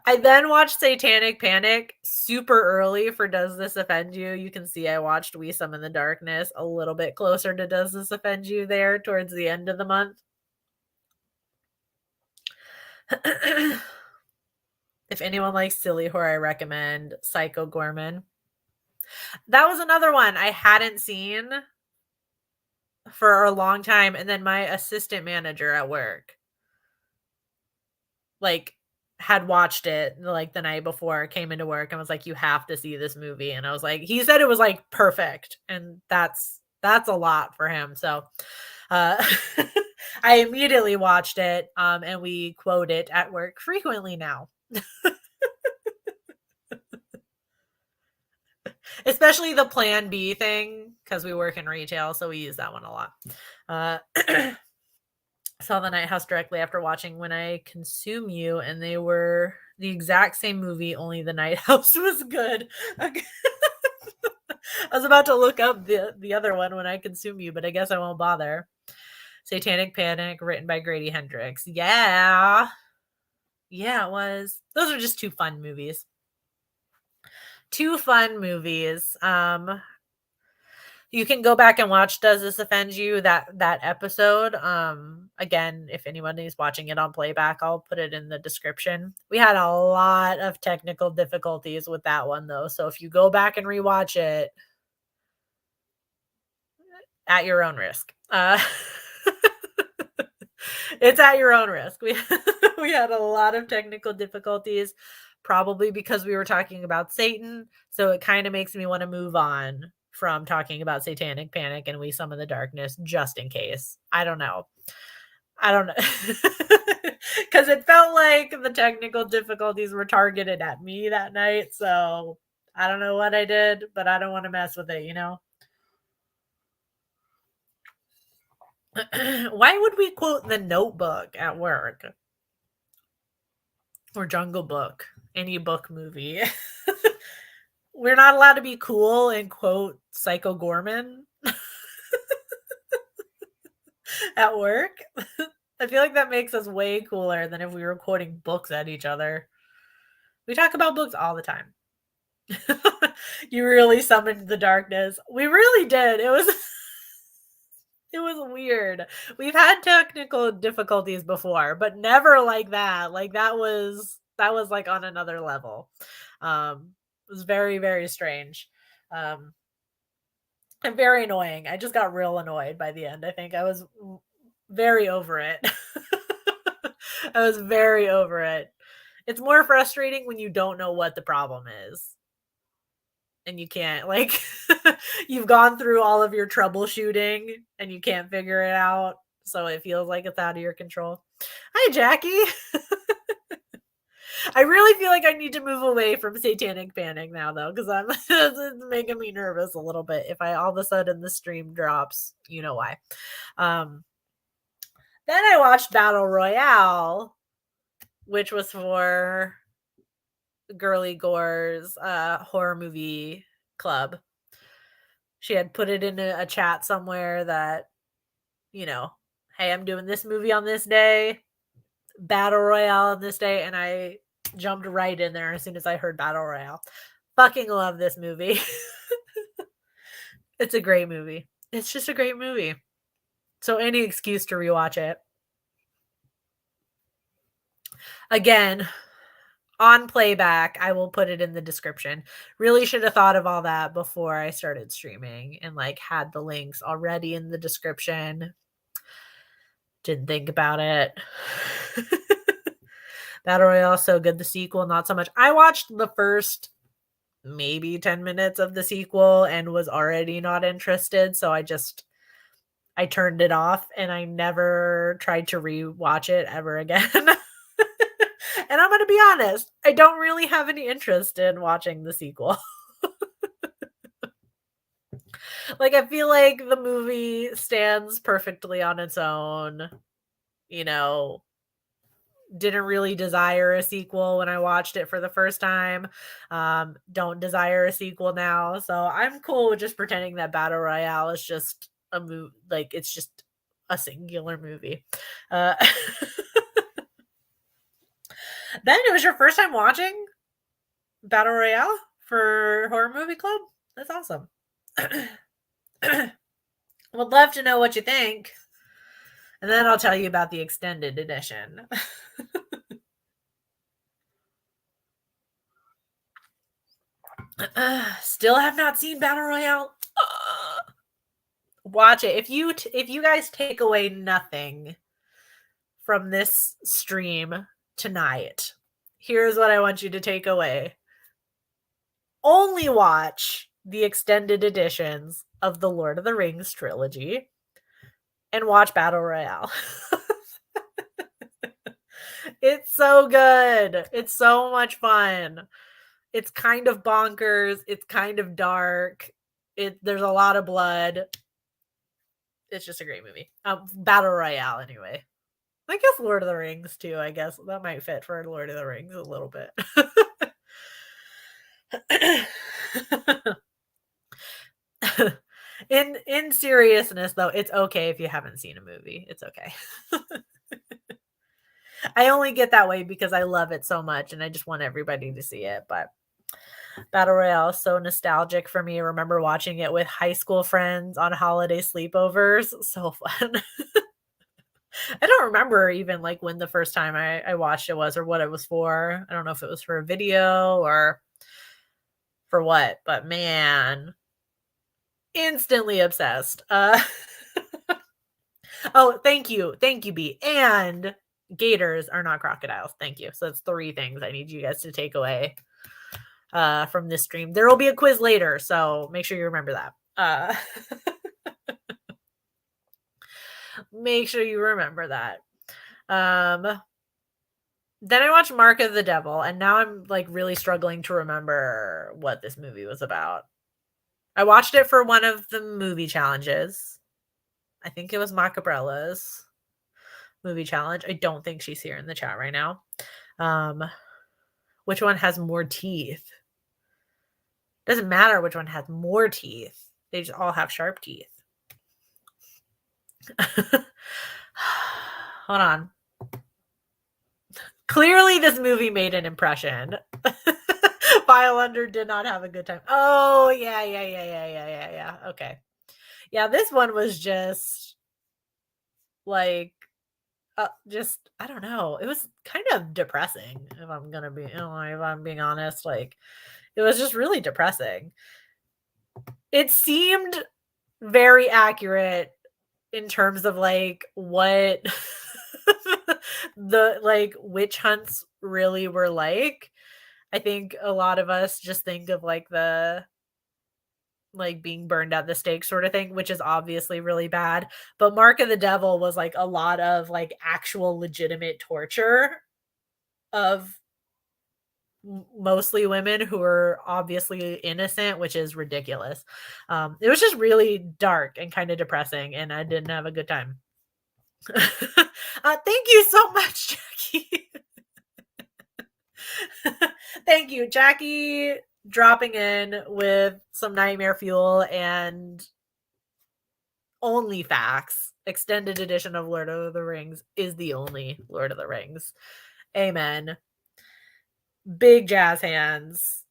I then watched Satanic Panic super early for Does This Offend You? You can see I watched We Some in the Darkness a little bit closer to Does This Offend You there towards the end of the month. If anyone likes silly horror, I recommend Psycho Gorman. That was another one I hadn't seen for a long time, and then my assistant manager at work, like, had watched it, like, the night before, came into work and was like, "You have to see this movie," and I was like he said it was, like, perfect, and that's a lot for him, so, uh, I immediately watched it, and we quote it at work frequently now. Especially the Plan B thing, because we work in retail, so we use that one a lot. Uh, saw The Night House directly after watching When I Consume You, and they were the exact same movie, only The Night House was good. Okay. I was about to look up the other one, When I Consume You, but I guess I won't bother. Satanic Panic, written by Grady Hendrix. Yeah. Yeah, it was. Those are just two fun movies. Two fun movies. You can go back and watch Does This Offend You, that episode. Again, if anyone is watching it on playback, I'll put it in the description. We had a lot of technical difficulties with that one though. So if you go back and rewatch it at your own risk. It's at your own risk. We had a lot of technical difficulties, probably because we were talking about Satan. So it kind of makes me want to move on from talking about Satanic Panic and We Summon the Darkness, just in case. I don't know. I don't know. Because it felt like the technical difficulties were targeted at me that night. So I don't know what I did, but I don't want to mess with it, you know? Why would we quote The Notebook at work? Or Jungle Book, any book movie? We're not allowed to be cool and quote Psycho Gorman at work. I feel like that makes us way cooler than if we were quoting books at each other. We talk about books all the time. You really summoned the darkness. We really did. It was it was weird. We've had technical difficulties before, but never like that. Like that was like on another level. It was very, very strange. Um, and very annoying. I just got real annoyed by the end. I think I was very over it. I was very over it. It's more frustrating when you don't know what the problem is. And you can't, like, you've gone through all of your troubleshooting and you can't figure it out. So it feels like it's out of your control. Hi, Jackie. I really feel like I need to move away from Satanic Panic now, though, because I'm it's making me nervous a little bit. If I all of a sudden the stream drops, you know why. Then I watched Battle Royale, which was for GIrlyGore's horror movie club. She had put it in a chat somewhere that, you know, hey, I'm doing this movie on this day, Battle Royale on this day, and I jumped right in there as soon as I heard Battle Royale. Fucking love this movie. It's a great movie. It's just a great movie. So any excuse to rewatch it. Again, on playback, I will put it in the description. Really should have thought of all that before I started streaming and like had the links already in the description. Didn't think about it. Battle Royale so good. The sequel, not so much. I watched the first maybe 10 minutes of the sequel and was already not interested, so I turned it off and I never tried to rewatch it ever again. And I'm gonna be honest, I don't really have any interest in watching the sequel. Like, I feel like the movie stands perfectly on its own, you know, didn't really desire a sequel when I watched it for the first time. Don't desire a sequel now. So I'm cool with just pretending that Battle Royale is just a movie, like it's just a singular movie. Uh, then it was your first time watching Battle Royale for Horror Movie Club? That's awesome. Would love to know what you think. And then I'll tell you about the extended edition. Still have not seen Battle Royale. Watch it. If you guys take away nothing from this stream tonight, here's what I want you to take away. Only watch the extended editions of the Lord of the Rings trilogy and watch Battle Royale. It's so good. It's so much fun. It's kind of bonkers. It's kind of dark. There's a lot of blood. It's just a great movie. Battle Royale, anyway. I guess Lord of the Rings too. I guess that might fit for Lord of the Rings a little bit. In seriousness, though, it's okay if you haven't seen a movie. It's okay. I only get that way because I love it so much and I just want everybody to see it. But Battle Royale is so nostalgic for me. I remember watching it with high school friends on holiday sleepovers. So fun. I don't remember even like when the first time I watched it was or what it was for. I don't know if it was for a video or for what, but man, instantly obsessed. Oh, thank you. Thank you, B. And gators are not crocodiles. Thank you. So that's 3 things I need you guys to take away from this stream. There will be a quiz later, so make sure you remember that. Make sure you remember that. Then I watched Mark of the Devil, and now I'm like really struggling to remember what this movie was about. I watched it for one of the movie challenges. I think it was Macabrella's movie challenge. I don't think she's here in the chat right now. Which one has more teeth? Doesn't matter which one has more teeth. They just all have sharp teeth. Hold on. Clearly, this movie made an impression. File Under did not have a good time. Oh, yeah. Okay. Yeah, this one was just like, just, I don't know. It was kind of depressing, if I'm gonna be, if I'm being honest. Like, it was just really depressing. It seemed very accurate in terms of like what the like witch hunts really were like. I think a lot of us just think of like the like being burned at the stake sort of thing, which is obviously really bad. But Mark of the Devil was like a lot of like actual legitimate torture of mostly women who are obviously innocent, which is ridiculous. It was just really dark and kind of depressing, and I didn't have a good time. Thank you so much, Jackie. Thank you, Jackie, dropping in with some nightmare fuel and only facts. Extended edition of Lord of the Rings is the only Lord of the Rings. Amen. Big jazz hands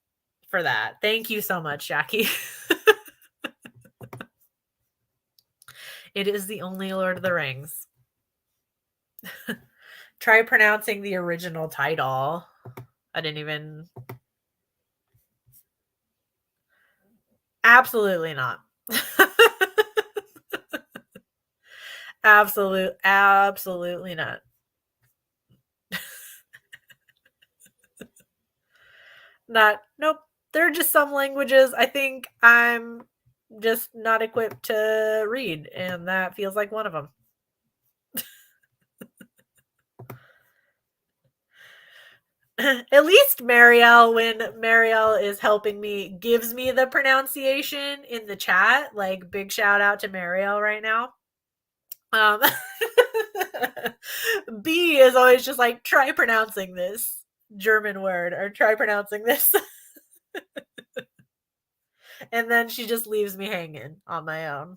for that. Thank you so much, Jackie. It is the only Lord of the Rings. Try pronouncing the original title. I didn't even. Absolutely not. Absolutely not. Nope. There are just some languages I think I'm just not equipped to read, and that feels like one of them. At least Marielle, when Marielle is helping me, gives me the pronunciation in the chat. Like, big shout out to Marielle right now. Um, B is always just like, try pronouncing this German word or try pronouncing this. And then she just leaves me hanging on my own.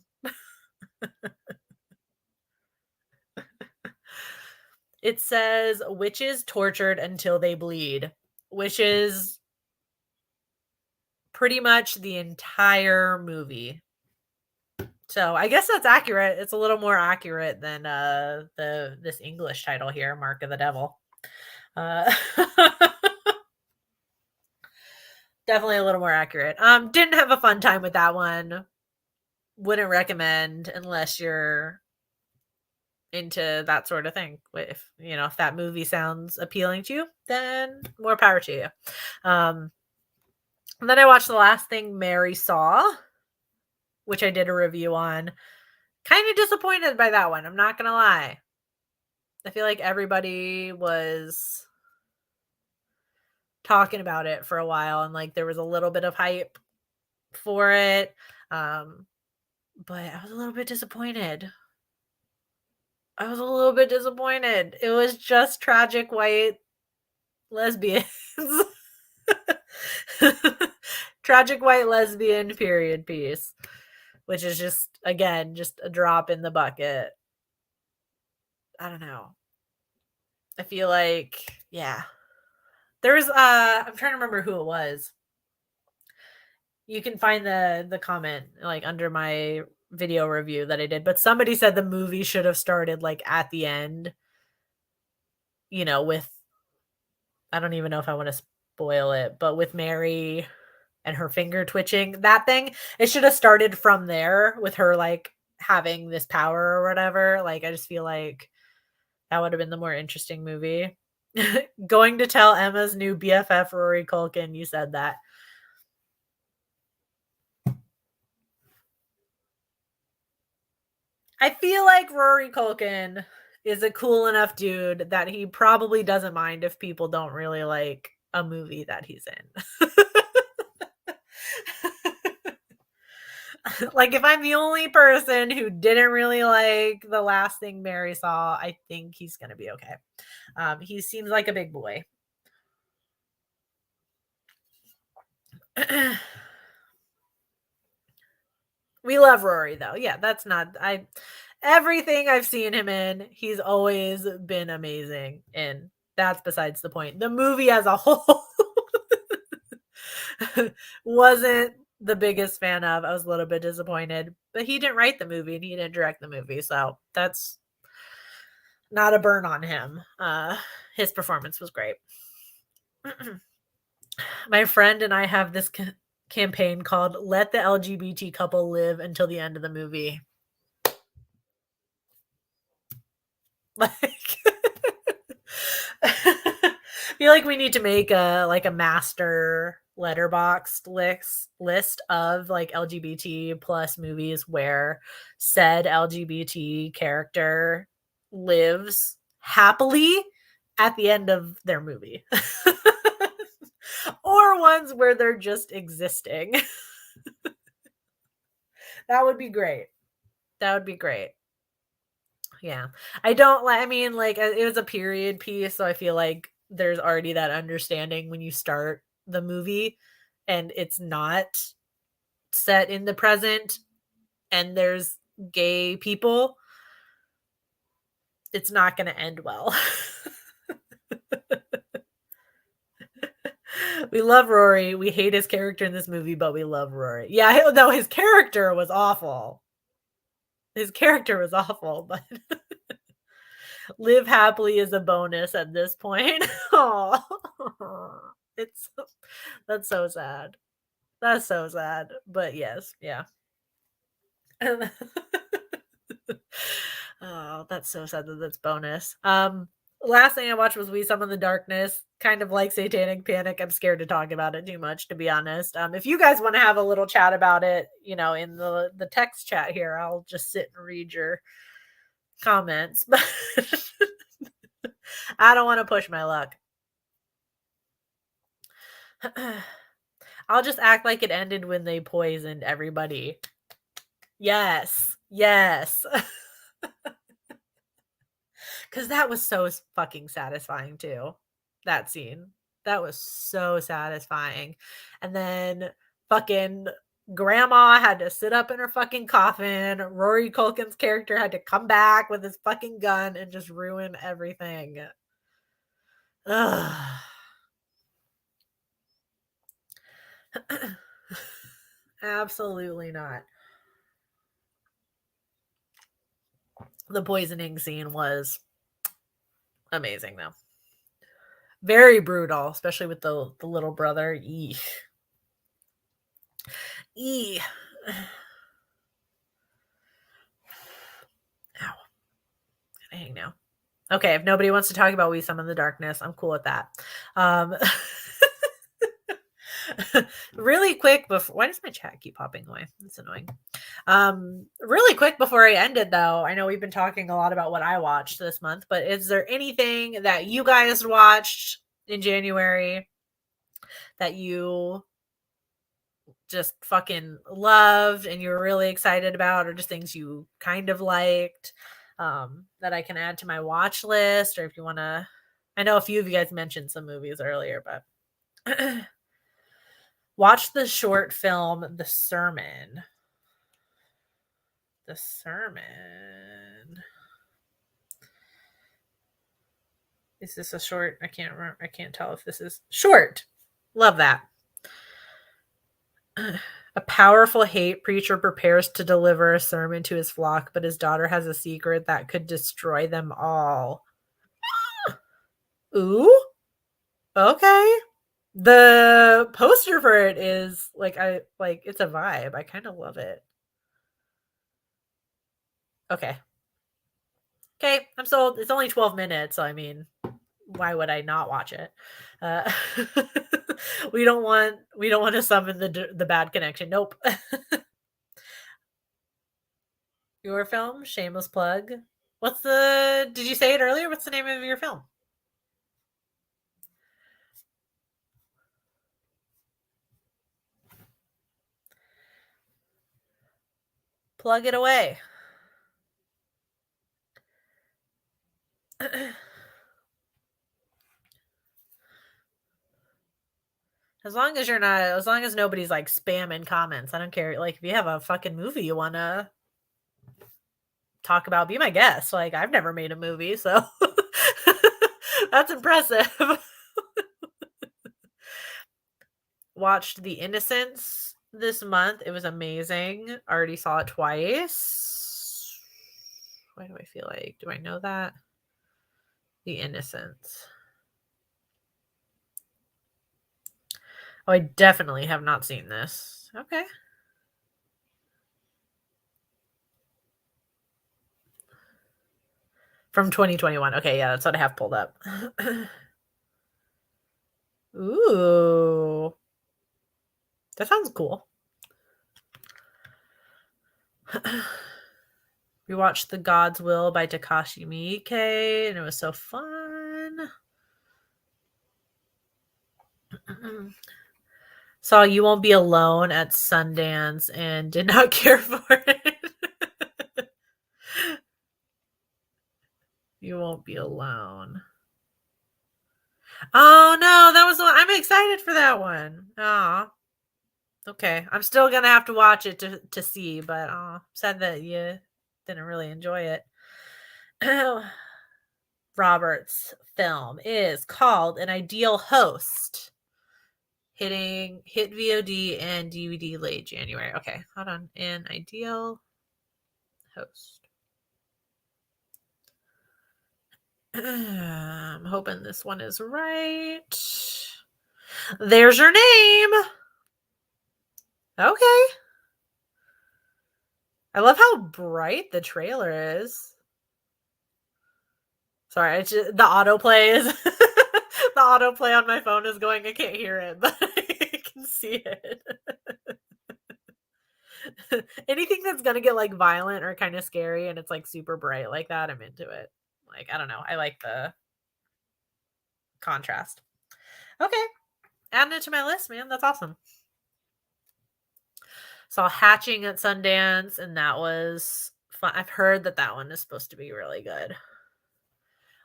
It says witches tortured until they bleed, which is pretty much the entire movie. So I guess that's accurate. It's a little more accurate than this English title here, Mark of the Devil. Definitely a little more accurate. Didn't have a fun time with that one. Wouldn't recommend unless you're into that sort of thing. If if that movie sounds appealing to you, then more power to you. And then I watched The Last Thing Mary Saw, which I did a review on. Kind of disappointed by that one, I'm not gonna lie. I feel like everybody was talking about it for a while, and like there was a little bit of hype for it. But I was a little bit disappointed. It was just tragic white lesbians. Tragic white lesbian period piece, which is just, again, just a drop in the bucket. I don't know. I feel like, yeah. There's I'm trying to remember who it was. You can find the comment like under my video review that I did, but somebody said the movie should have started like at the end, with, I don't even know if I want to spoil it, but with Mary and her finger twitching, that thing, it should have started from there with her like having this power or whatever. Like, I just feel like that would have been the more interesting movie. Going to tell Emma's new BFF Rory Culkin, you said that. I feel like Rory Culkin is a cool enough dude that he probably doesn't mind if people don't really like a movie that he's in. Like, if I'm the only person who didn't really like The Last Thing Mary Saw, I think he's going to be okay. He seems like a big boy. We love Rory, though. Yeah, that's not... Everything I've seen him in, he's always been amazing. And that's besides the point. The movie as a whole wasn't the biggest fan of. I was a little bit disappointed, but he didn't write the movie and he didn't direct the movie, so that's not a burn on him. His performance was great. My friend and I have this campaign called "Let the LGBT couple live until the end of the movie." Like, I feel like we need to make a master Letterboxd list of like LGBT plus movies where said LGBT character lives happily at the end of their movie. Or ones where they're just existing. That would be great. Yeah. I mean, like, it was a period piece, so I feel like there's already that understanding when you start the movie and it's not set in the present and there's gay people. It's not going to end well. We love Rory. We hate his character in this movie, but we love Rory. Yeah, no, his character was awful. But live happily is a bonus at this point. Oh, that's so sad. That's so sad. But yes, yeah. Oh, that's so sad that that's bonus. Last thing I watched was We Summon the Darkness. Kind of like Satanic Panic. I'm scared to talk about it too much, to be honest. If you guys want to have a little chat about it, in the text chat here, I'll just sit and read your comments. But I don't want to push my luck. I'll just act like it ended when they poisoned everybody. Yes. Yes. Because that was so fucking satisfying too. That scene. That was so satisfying. And then fucking grandma had to sit up in her fucking coffin. Rory Culkin's character had to come back with his fucking gun and just ruin everything. Ugh. Absolutely not. The poisoning scene was amazing though. Very brutal, especially with the little brother. Eek. Eek. Ow. Gotta hang now. Okay, if nobody wants to talk about We Summon the Darkness, I'm cool with that. Really quick before, why does my chat keep popping away? That's annoying. Really quick before I end it though, I know we've been talking a lot about what I watched this month, but is there anything that you guys watched in January that you just fucking loved and you were really excited about, or just things you kind of liked, that I can add to my watch list? Or if you want to, I know a few of you guys mentioned some movies earlier, but watch the short film The Sermon. The Sermon. Is this a short? I can't remember. I can't tell if this is short. Love that. A powerful hate preacher prepares to deliver a sermon to his flock, but his daughter has a secret that could destroy them all. Ooh. Okay. The poster for it is it's a vibe. I kind of love it. Okay. Okay, I'm sold. It's only 12 minutes, so I mean, why would I not watch it? We don't want to summon the bad connection. Nope. Your film, shameless plug. Did you say it earlier? What's the name of your film? Plug it away. As long as nobody's like spamming comments, I don't care. Like if you have a fucking movie you want to talk about, be my guest. Like I've never made a movie, so that's impressive. Watched The Innocents this month. It was amazing. Already saw it twice. Why do I feel like? Do I know that? The Innocents. Oh, I definitely have not seen this. Okay. From 2021. Okay, yeah, that's what I have pulled up. Ooh. That sounds cool. We watched The God's Will by Takashi Miike, and it was so fun. Saw You Won't Be Alone at Sundance and did not care for it. You Won't Be Alone. Oh no, that was the one. I'm excited for that one. Aw. Okay. I'm still gonna have to watch it to see, but sad that you didn't really enjoy it. Robert's film is called An Ideal Host. Hit VOD and DVD late January. Okay, hold on. An Ideal Host. I'm hoping this one is right. There's your name. Okay. I love how bright the trailer is. Sorry, it's just, the autoplay is the autoplay on my phone is going. I can't hear it, but I can see it. Anything that's gonna get like violent or kind of scary and it's like super bright like that, I'm into it. Like, I don't know. I like the contrast. Okay. Adding it to my list, man. That's awesome. Saw Hatching at Sundance, and that was fun. I've heard that that one is supposed to be really good.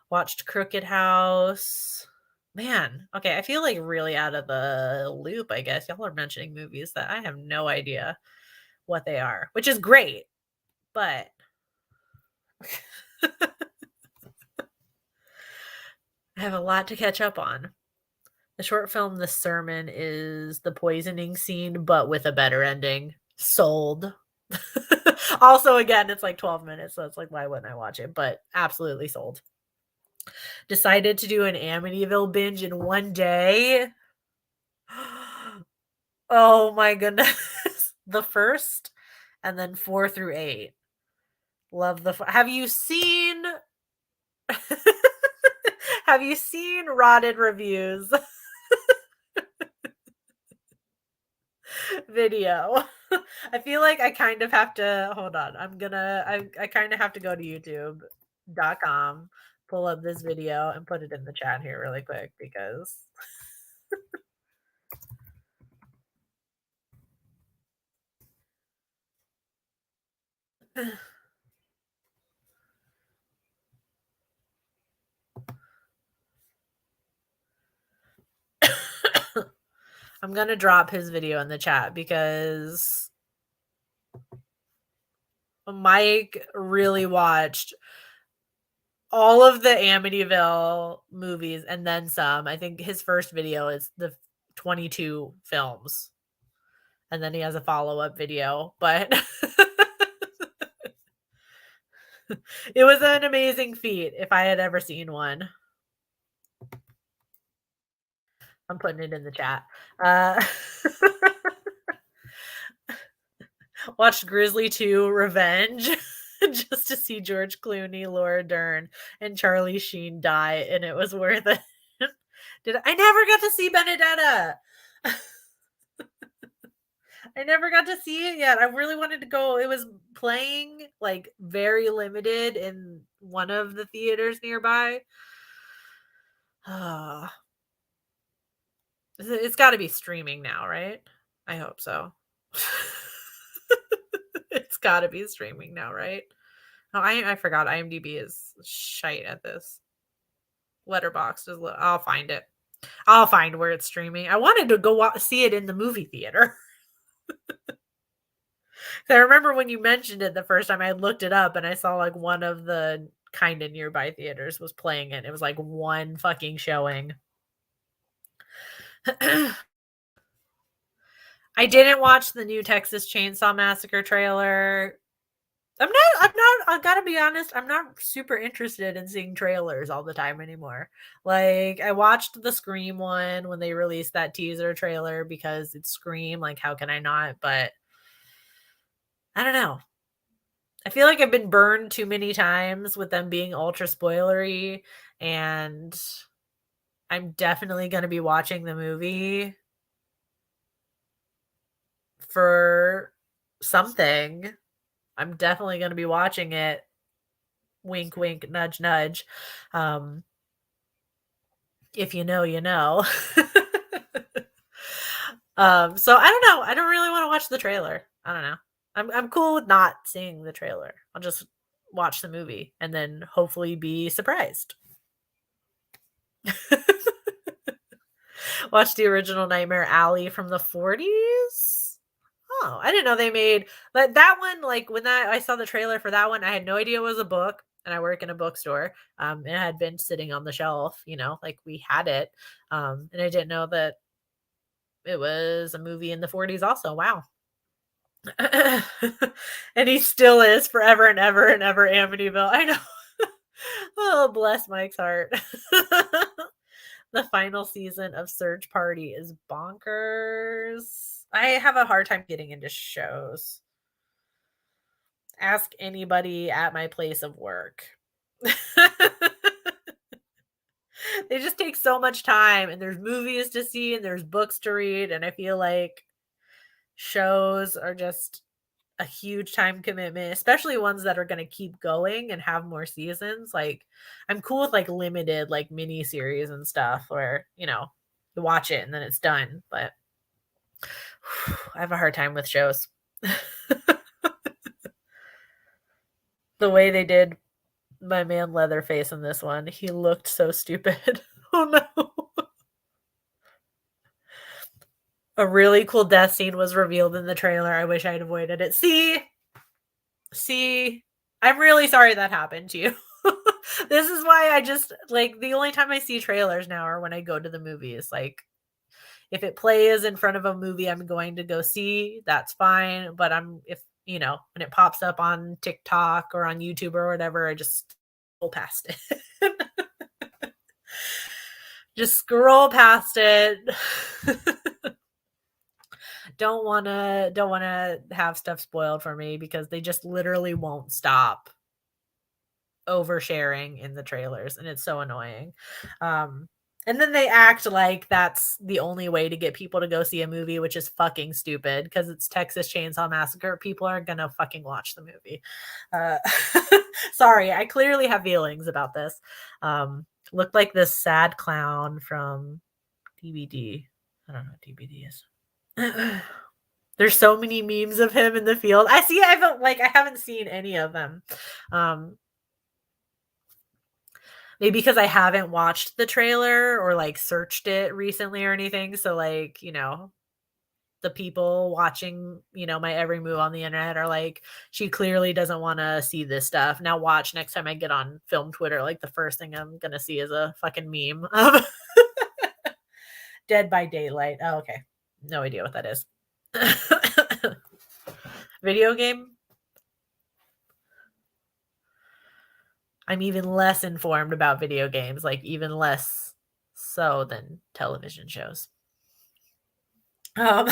Watched Crooked House. Man, okay, I feel like really out of the loop, I guess. Y'all are mentioning movies that I have no idea what they are, which is great, but I have a lot to catch up on. The short film The Sermon is the poisoning scene, but with a better ending. Sold. Also, again, it's like 12 minutes, so it's like, why wouldn't I watch it? But absolutely sold. Decided to do an Amityville binge in one day. Oh my goodness. The first and then 4 through 8. Love the have you seen have you seen Rotted Reviews video? I feel like I kind of have to hold on. I kind of have to go to youtube.com, pull up this video and put it in the chat here really quick because I'm gonna drop his video in the chat because Mike really watched all of the Amityville movies and then some. I think his first video is the 22 films. And then he has a follow-up video, but it was an amazing feat if I had ever seen one. I'm putting it in the chat. Watched Grizzly 2 Revenge just to see George Clooney, Laura Dern, and Charlie Sheen die, and it was worth it. I never got to see Benedetta. I never got to see it yet. I really wanted to go. It was playing like very limited in one of the theaters nearby. It's got to be streaming now, right? I hope so. It's got to be streaming now, right? Oh, I forgot. IMDb is shite at this. Letterboxd is. I'll find it. I'll find where it's streaming. I wanted to go see it in the movie theater. I remember when you mentioned it the first time, I looked it up and I saw like one of the kind of nearby theaters was playing it. It was like one fucking showing. I didn't watch the new Texas Chainsaw Massacre trailer. I gotta be honest, I'm not super interested in seeing trailers all the time anymore. Like, I watched the Scream one when they released that teaser trailer because it's Scream. Like, how can I not? But I don't know. I feel like I've been burned too many times with them being ultra spoilery, and I'm definitely going to be watching the movie for something. I'm definitely going to be watching it. Wink, wink, nudge, nudge. If you know, you know. So I don't know. I don't really want to watch the trailer. I don't know. I'm cool with not seeing the trailer. I'll just watch the movie and then hopefully be surprised. Watch the original Nightmare Alley from the 40s. Oh, I didn't know they made that one. Like when I saw the trailer for that one, I had no idea it was a book, and I work in a bookstore. It had been sitting on the shelf, like we had it, and I didn't know that it was a movie in the 40s. Also, wow. And he still is forever and ever and ever Amityville. I know. Oh, bless Mike's heart. The final season of Search Party is bonkers. I have a hard time getting into shows. Ask anybody at my place of work. so much time, and there's movies to see and there's books to read, and I feel like shows are just a huge time commitment, especially ones that are going to keep going and have more seasons. Like, I'm cool with like limited like mini series and stuff where, you watch it and then it's done, but I have a hard time with shows. The way they did my man Leatherface in this one, he looked so stupid. Oh no. A really cool death scene was revealed in the trailer. I wish I'd avoided it. See, I'm really sorry that happened to you. This is why I just like the only time I see trailers now are when I go to the movies. Like, if it plays in front of a movie I'm going to go see, that's fine. But if when it pops up on TikTok or on YouTube or whatever, I just scroll past it. Just scroll past it. Don't wanna have stuff spoiled for me because they just literally won't stop oversharing in the trailers, and it's so annoying. And then they act like that's the only way to get people to go see a movie, which is fucking stupid because it's Texas Chainsaw Massacre. People are gonna fucking watch the movie. Sorry, I clearly have feelings about this. Looked like this sad clown from DVD. I don't know what DVD is. There's so many memes of him in the field. I haven't seen any of them. Maybe because I haven't watched the trailer or like searched it recently or anything. So like, the people watching, my every move on the internet are like, she clearly doesn't want to see this stuff. Now watch next time I get on film Twitter, like the first thing I'm going to see is a fucking meme of Dead by Daylight. Oh, okay. No idea what that is. Video game? I'm even less informed about video games, like even less so than television shows. I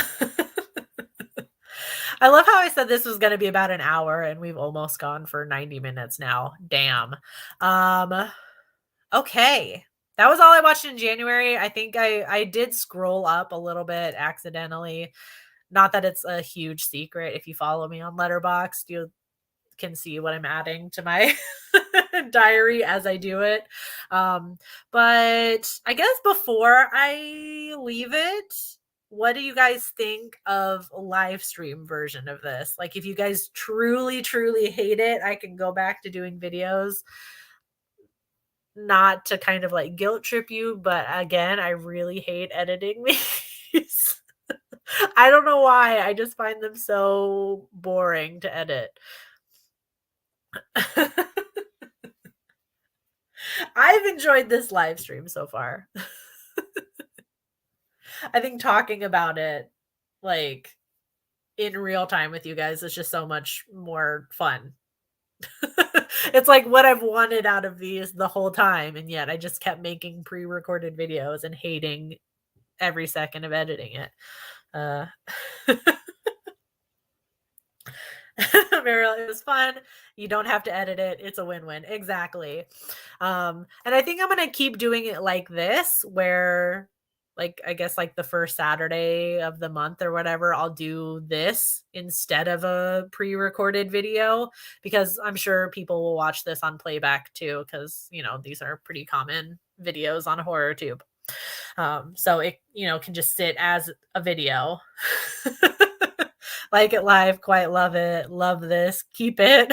love how I said this was going to be about an hour and we've almost gone for 90 minutes now. Damn. Okay. That was all I watched in January. I think I did scroll up a little bit accidentally. Not that it's a huge secret. If you follow me on Letterboxd, you can see what I'm adding to my diary as I do it. But I guess before I leave it, what do you guys think of a live stream version of this? Like, if you guys truly, truly hate it, I can go back to doing videos. Not to kind of like guilt trip you, but again, I really hate editing these. I don't know why. I just find them so boring to edit. I've enjoyed this live stream so far. I think talking about it like in real time with you guys is just so much more fun. It's like what I've wanted out of these the whole time, and yet I just kept making pre-recorded videos and hating every second of editing it. Mariel, it was fun. You don't have to edit it. It's a win-win. Exactly. And I think I'm gonna keep doing it like this, where like I guess like the first Saturday of the month or whatever, I'll do this instead of a pre-recorded video because I'm sure people will watch this on playback too, because these are pretty common videos on HorrorTube. So it can just sit as a video. Like it live, quite love it, love this, keep it.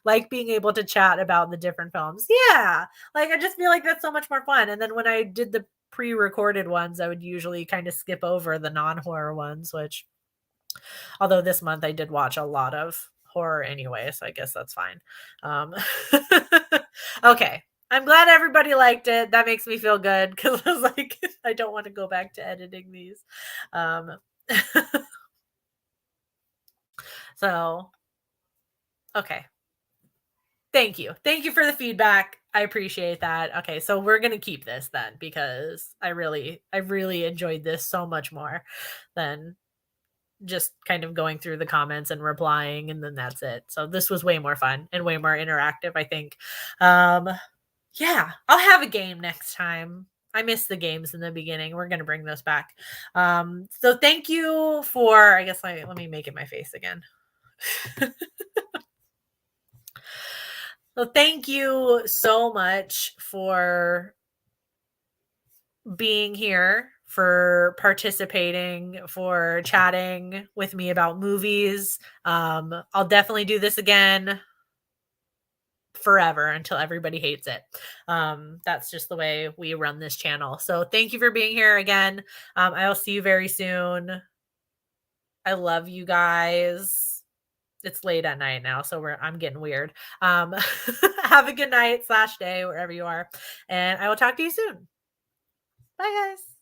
Like being able to chat about the different films. Yeah, like I just feel like that's so much more fun. And then when I did the pre-recorded ones, I would usually kind of skip over the non-horror ones, which although this month I did watch a lot of horror anyway, so I guess that's fine. Okay. I'm glad everybody liked it. That makes me feel good because I was like, I don't want to go back to editing these. So, okay. Thank you. Thank you for the feedback. I appreciate that. Okay, so we're going to keep this then because I really enjoyed this so much more than just kind of going through the comments and replying and then that's it. So this was way more fun and way more interactive, I think. Yeah, I'll have a game next time. I missed the games in the beginning. We're gonna bring those back. So thank you for, I guess let me make it my face again. So thank you so much for being here, for participating, for chatting with me about movies. I'll definitely do this again forever until everybody hates it. That's just the way we run this channel. So thank you for being here again. I will see you very soon. I love you guys. It's late at night now, so I'm getting weird. Have a good night / day wherever you are, and I will talk to you soon. Bye, guys.